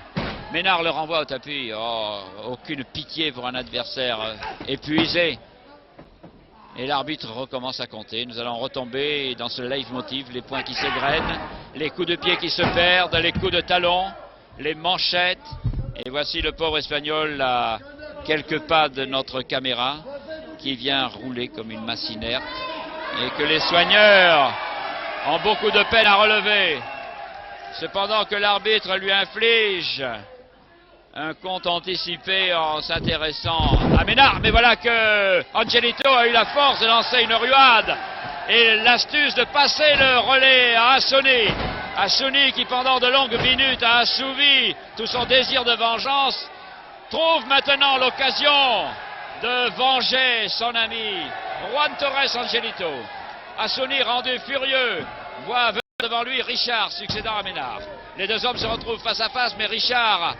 Ménard le renvoie au tapis. Oh, aucune pitié pour un adversaire épuisé. Et l'arbitre recommence à compter. Nous allons retomber dans ce leitmotiv, les points qui s'égrènent, les coups de pied qui se perdent, les coups de talon, les manchettes. Et voici le pauvre Espagnol à quelques pas de notre caméra qui vient rouler comme une masse inerte et que les soigneurs ont beaucoup de peine à relever. Cependant que l'arbitre lui inflige un compte anticipé en s'intéressant à Ménard. Mais voilà que Angelito a eu la force de lancer une ruade et l'astuce de passer le relais à Assouni. Assouni qui pendant de longues minutes a assouvi tout son désir de vengeance, trouve maintenant l'occasion de venger son ami Juan Torres Angelito. Assouni, rendu furieux, voit venir devant lui Richard succédant à Ménard. Les deux hommes se retrouvent face à face, mais Richard,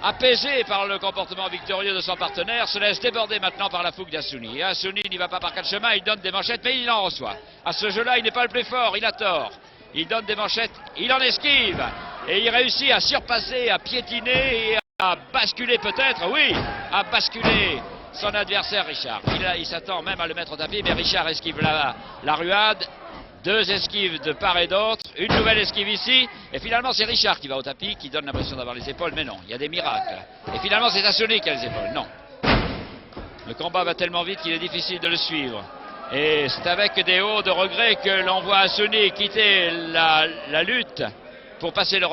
apaisé par le comportement victorieux de son partenaire, se laisse déborder maintenant par la fougue d'Assouni. Et Assouni n'y va pas par quatre chemins, il donne des manchettes, mais il en reçoit. À ce jeu-là, il n'est pas le plus fort, il a tort. Il donne des manchettes, il en esquive. Et il réussit à surpasser, à piétiner et à basculer peut-être, oui, à basculer son adversaire Richard. Il s'attend même à le mettre au tapis, mais Richard esquive la ruade. Deux esquives de part et d'autre, une nouvelle esquive ici, et finalement c'est Richard qui va au tapis, qui donne l'impression d'avoir les épaules, mais non, il y a des miracles. Et finalement c'est Assouni qui a les épaules, non. Le combat va tellement vite qu'il est difficile de le suivre. Et c'est avec des hauts de regret que l'on voit Assouni quitter la lutte pour passer le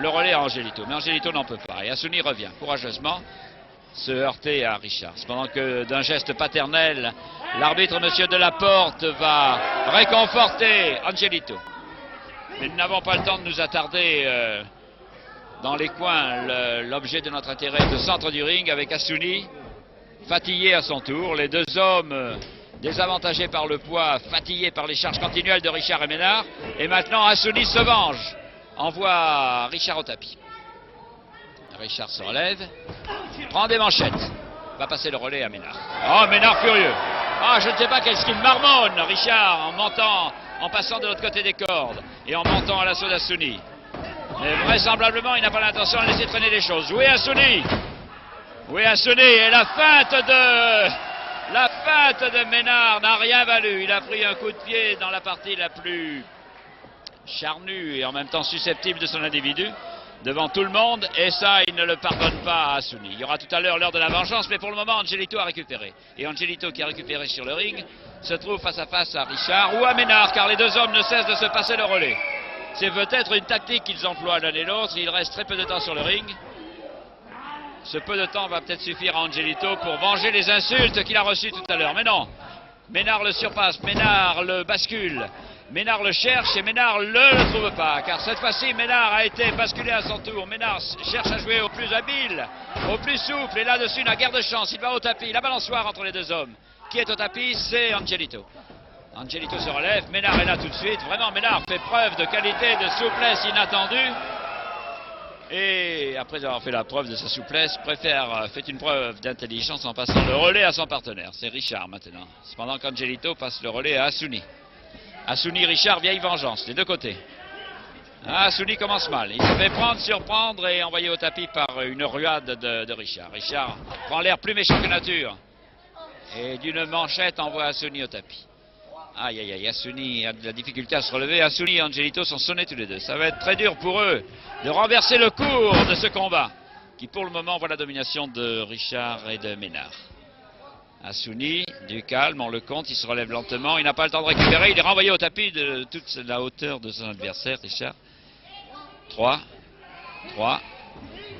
relais à Angelito. Mais Angelito n'en peut pas, et Assouni revient courageusement se heurter à Richard. Cependant que d'un geste paternel, l'arbitre monsieur Delaporte va réconforter Angelito. Mais nous n'avons pas le temps de nous attarder dans les coins. L'objet de notre intérêt est au centre du ring avec Assouni, fatigué à son tour. Les deux hommes désavantagés par le poids, fatigués par les charges continuelles de Richard et Ménard. Et maintenant Assouni se venge, envoie Richard au tapis. Richard se relève, prend des manchettes, va passer le relais à Ménard. Oh, Ménard furieux. Ah, je ne sais pas qu'est-ce qu'il marmonne, Richard, en montant, en passant de l'autre côté des cordes et en montant à l'assaut d'Assouni. Mais vraisemblablement, il n'a pas l'intention de laisser traîner les choses. Oui, Assouni. Oui, Assouni. Et la feinte de Ménard n'a rien valu. Il a pris un coup de pied dans la partie la plus charnue et en même temps susceptible de son individu, devant tout le monde, et ça, il ne le pardonne pas à Assouni. Il y aura tout à l'heure de la vengeance, mais pour le moment, Angelito a récupéré. Et Angelito, qui a récupéré sur le ring, se trouve face à face à Richard ou à Ménard, car les deux hommes ne cessent de se passer le relais. C'est peut-être une tactique qu'ils emploient l'un et l'autre. Il reste très peu de temps sur le ring. Ce peu de temps va peut-être suffire à Angelito pour venger les insultes qu'il a reçues tout à l'heure. Mais non, Ménard le surpasse, Ménard le bascule. Ménard le cherche et Ménard ne le trouve pas, car cette fois-ci Ménard a été basculé à son tour. Ménard cherche à jouer au plus habile, au plus souple, et là-dessus n'a guère de chance. Il va au tapis, la balançoire entre les deux hommes. Qui est au tapis? C'est Angelito. Angelito se relève, Ménard est là tout de suite. Vraiment, Ménard fait preuve de qualité, de souplesse inattendue. Et après avoir fait la preuve de sa souplesse, fait une preuve d'intelligence en passant le relais à son partenaire. C'est Richard maintenant. Cependant qu'Angelito passe le relais à Assouni. Assouni, Richard, vieille vengeance, des deux côtés. Assouni commence mal. Il se fait prendre, surprendre et envoyer au tapis par une ruade de Richard. Richard prend l'air plus méchant que nature. Et d'une manchette envoie Assouni au tapis. Aïe, aïe, aïe, Assouni a de la difficulté à se relever. Assouni et Angelito sont sonnés tous les deux. Ça va être très dur pour eux de renverser le cours de ce combat, qui pour le moment voit la domination de Richard et de Ménard. Assouni, du calme, on le compte, il se relève lentement, il n'a pas le temps de récupérer, il est renvoyé au tapis de toute la hauteur de son adversaire, Richard. 3,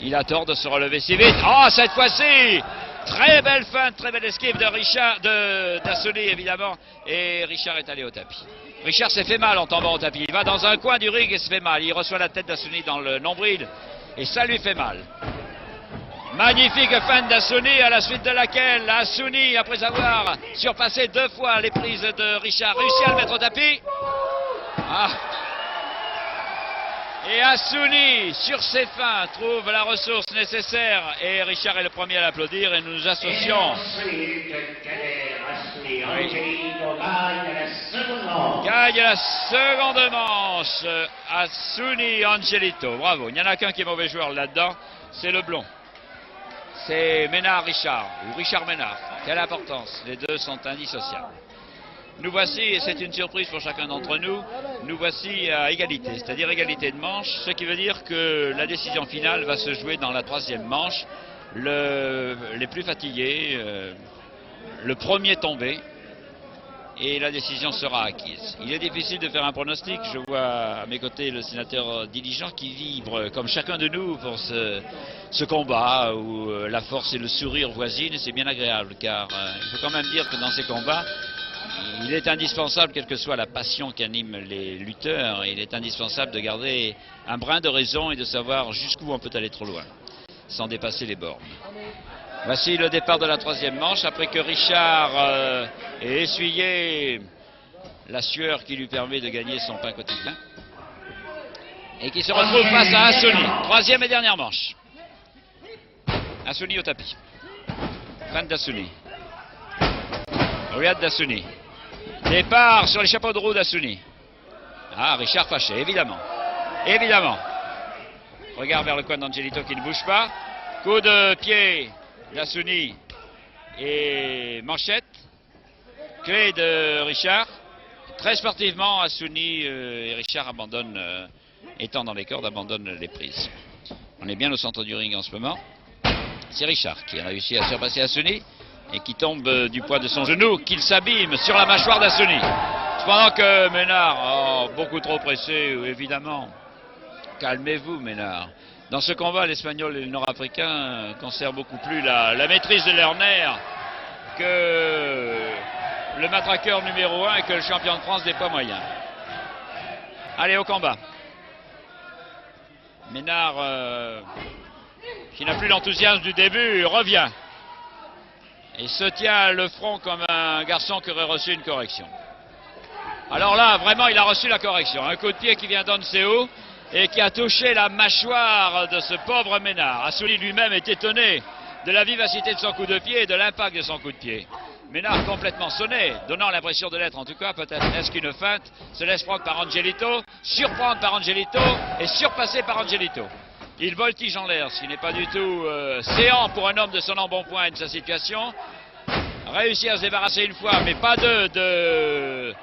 il a tort de se relever si vite. Oh, cette fois-ci! Très belle feinte, très belle esquive de Richard, d'Assouni évidemment, et Richard est allé au tapis. Richard s'est fait mal en tombant au tapis, il va dans un coin du ring et se fait mal, il reçoit la tête d'Assouni dans le nombril, et ça lui fait mal. Magnifique feinte d'Assouni, à la suite de laquelle Assouni, après avoir surpassé 2 fois les prises de Richard, réussit à le mettre au tapis. Et Assouni, sur ses fins, trouve la ressource nécessaire. Et Richard est le premier à l'applaudir et nous nous associons. Gagne la seconde manche. Assouni, Angelito. Bravo. Il n'y en a qu'un qui est mauvais joueur là-dedans. C'est le blond. C'est Ménard-Richard, ou Richard-Ménard. Quelle importance. Les deux sont indissociables. Nous voici, et c'est une surprise pour chacun d'entre nous, nous voici à égalité, c'est-à-dire égalité de manche, ce qui veut dire que la décision finale va se jouer dans la 3e manche. Les plus fatigués, le premier tombé, et la décision sera acquise. Il est difficile de faire un pronostic, je vois à mes côtés le sénateur Diligent qui vibre comme chacun de nous pour ce combat où la force et le sourire voisinent, c'est bien agréable, car il faut quand même dire que dans ces combats, il est indispensable, quelle que soit la passion qui anime les lutteurs, il est indispensable de garder un brin de raison et de savoir jusqu'où on peut aller trop loin, sans dépasser les bornes. Voici le départ de la 3e manche, après que Richard ait essuyé la sueur qui lui permet de gagner son pain quotidien, et qui se retrouve face à Assouni. 3e et dernière manche. Assouni au tapis. Fan d'Assouni. Ruade d'Assouni. Départ sur les chapeaux de roue d'Assouni. Richard fâché, évidemment. Évidemment. Regard vers le coin d'Angelito qui ne bouge pas. Coup de pied d'Assouni et manchette. Clé de Richard. Très sportivement, Assouni et Richard abandonnent, étant dans les cordes, abandonnent les prises. On est bien au centre du ring en ce moment. C'est Richard qui a réussi à surpasser Assouni et qui tombe du poids de son genou, qu'il s'abîme sur la mâchoire d'Assouni. Cependant que Ménard, beaucoup trop pressé, évidemment. Calmez-vous, Ménard. Dans ce combat, l'Espagnol et le Nord-Africain conservent beaucoup plus la maîtrise de leur nerf que le matraqueur numéro 1 et que le champion de France des poids moyens. Allez, au combat. Ménard, qui n'a plus l'enthousiasme du début, revient. Et se tient le front comme un garçon qui aurait reçu une correction. Alors là, vraiment, il a reçu la correction. Un coup de pied qui vient d'Onseo et qui a touché la mâchoire de ce pauvre Ménard. Assouni lui-même est étonné de la vivacité de son coup de pied et de l'impact de son coup de pied. Ménard complètement sonné, donnant l'impression de l'être en tout cas, peut-être est-ce qu'une feinte, se laisse prendre par Angelito, surprendre par Angelito et surpasser par Angelito. Il voltige en l'air, ce qui n'est pas du tout séant pour un homme de son embonpoint et de sa situation. Réussit à se débarrasser une fois, mais pas deux de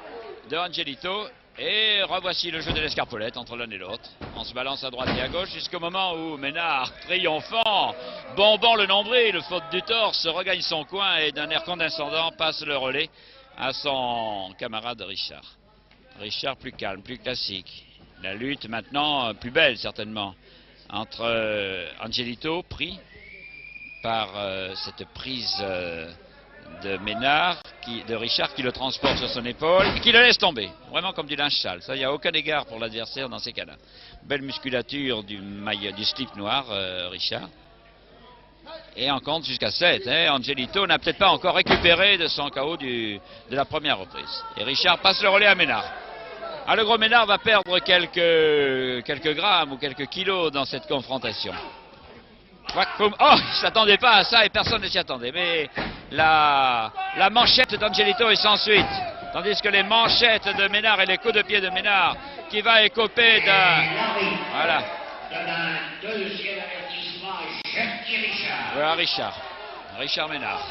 Angelito. Et revoici le jeu de l'escarpolette entre l'un et l'autre. On se balance à droite et à gauche jusqu'au moment où Ménard, triomphant, bombant le nombril, faute du torse, regagne son coin et d'un air condescendant passe le relais à son camarade Richard. Richard plus calme, plus classique. La lutte maintenant plus belle certainement entre Angelito, pris par cette prise de Ménard, de Richard qui le transporte sur son épaule et qui le laisse tomber, vraiment comme du linge sale. Ça, il n'y a aucun égard pour l'adversaire dans ces cas-là. Belle musculature du slip noir, Richard. Et on compte jusqu'à 7. Hein. Angelito n'a peut-être pas encore récupéré de son KO de la première reprise. Et Richard passe le relais à Ménard. Ah, le gros Ménard va perdre quelques grammes ou quelques kilos dans cette confrontation. Oh, il ne s'attendait pas à ça et personne ne s'y attendait. Mais la manchette d'Angelito est sans suite. Tandis que les manchettes de Ménard et les coups de pied de Ménard qui va écoper d'un... Voilà. Donne un deuxième avertissement à Jackie Richard. Voilà Richard Ménard.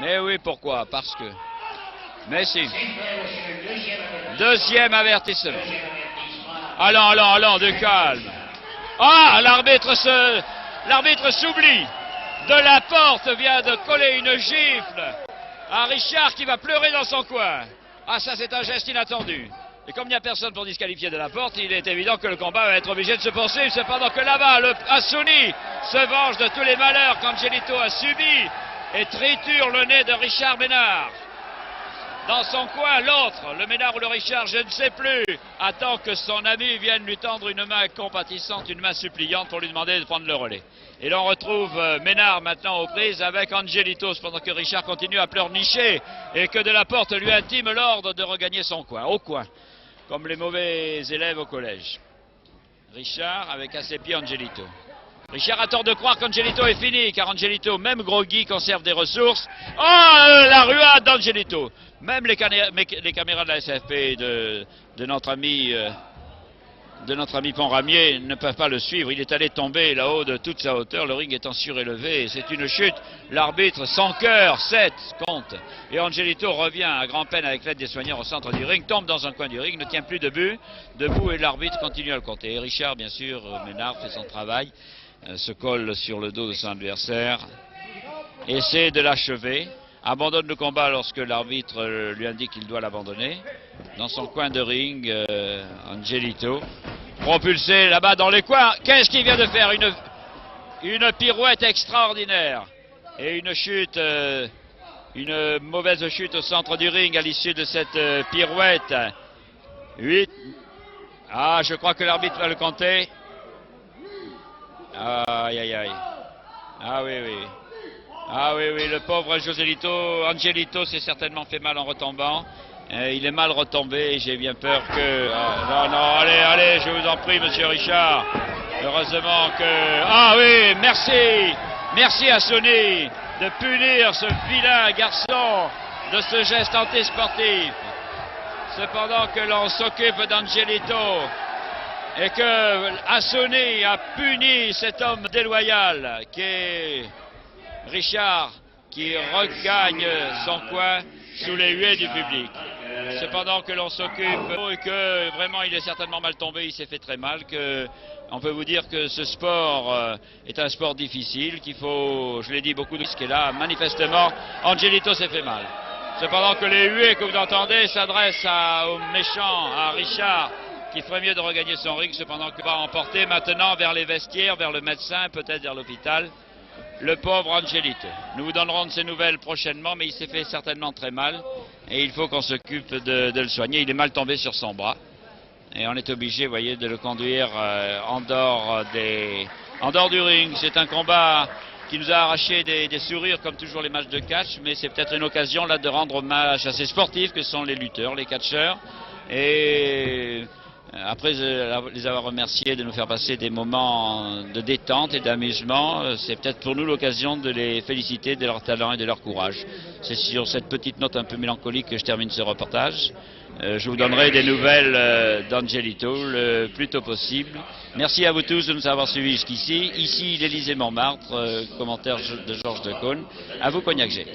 Mais oui, pourquoi? Parce que... Mais si. Deuxième avertissement. Allons, de calme. Ah, l'arbitre s'oublie. De la porte vient de coller une gifle à Richard qui va pleurer dans son coin. Ah, ça c'est un geste inattendu. Et comme il n'y a personne pour disqualifier de la porte, il est évident que le combat va être obligé de se poursuivre. Cependant que là-bas, le Assouni se venge de tous les malheurs qu'Angelito a subis et triture le nez de Richard Ménard. Dans son coin, l'autre, le Ménard ou le Richard, je ne sais plus, attend que son ami vienne lui tendre une main compatissante, une main suppliante pour lui demander de prendre le relais. Et l'on retrouve Ménard maintenant aux prises avec Angelito, pendant que Richard continue à pleurnicher et que de la porte lui intime l'ordre de regagner son coin, au coin, comme les mauvais élèves au collège. Richard avec à ses pieds Angelito. Richard a tort de croire qu'Angelito est fini, car Angelito, même groggy, conserve des ressources. Oh, la ruade d'Angelito. Même les caméras de la SFP de notre ami Pont-Ramier ne peuvent pas le suivre. Il est allé tomber là-haut de toute sa hauteur, le ring étant surélevé. C'est une chute. L'arbitre, sans cœur, 7 compte. Et Angelito revient à grand-peine avec l'aide des soigneurs au centre du ring, tombe dans un coin du ring, ne tient plus debout et l'arbitre continue à le compter. Et Richard, bien sûr, Ménard fait son travail. Se colle sur le dos de son adversaire, essaie de l'achever, abandonne le combat lorsque l'arbitre lui indique qu'il doit l'abandonner. Dans son coin de ring, Angelito, propulsé là-bas dans les coins. Qu'est-ce qu'il vient de faire? Une pirouette extraordinaire et une chute, une mauvaise chute au centre du ring à l'issue de cette pirouette. 8. Ah, je crois que l'arbitre va le compter. Aïe, aïe, aïe. Ah oui, le pauvre Angelito s'est certainement fait mal en retombant. Il est mal retombé et j'ai bien peur que... non, allez, je vous en prie, monsieur Richard. Heureusement que... Ah oui, merci à Sony de punir ce vilain garçon de ce geste antisportif. Cependant que l'on s'occupe d'Angelito... Et que Assouni a puni cet homme déloyal qui est Richard, qui regagne son coin sous les huées du public. Cependant que l'on s'occupe et que vraiment il est certainement mal tombé, il s'est fait très mal, que on peut vous dire que ce sport est un sport difficile, qu'il faut, je l'ai dit, beaucoup de risques. Et là, manifestement, Angelito s'est fait mal. Cependant que les huées que vous entendez s'adressent au méchant, à Richard, qui ferait mieux de regagner son ring, cependant que va emporter maintenant vers les vestiaires, vers le médecin, peut-être vers l'hôpital, le pauvre Angelito. Nous vous donnerons de ces nouvelles prochainement, mais il s'est fait certainement très mal et il faut qu'on s'occupe de le soigner. Il est mal tombé sur son bras et on est obligé, vous voyez, de le conduire en dehors du ring. C'est un combat qui nous a arraché des sourires comme toujours les matchs de catch, mais c'est peut-être une occasion là de rendre hommage à ces sportifs que sont les lutteurs, les catcheurs. Et après les avoir remerciés de nous faire passer des moments de détente et d'amusement, c'est peut-être pour nous l'occasion de les féliciter de leur talent et de leur courage. C'est sur cette petite note un peu mélancolique que je termine ce reportage. Je vous donnerai des nouvelles d'Angelito le plus tôt possible. Merci à vous tous de nous avoir suivis jusqu'ici. Ici l'Élysée Montmartre, commentaire de Georges Decaune. À vous, Cognac G.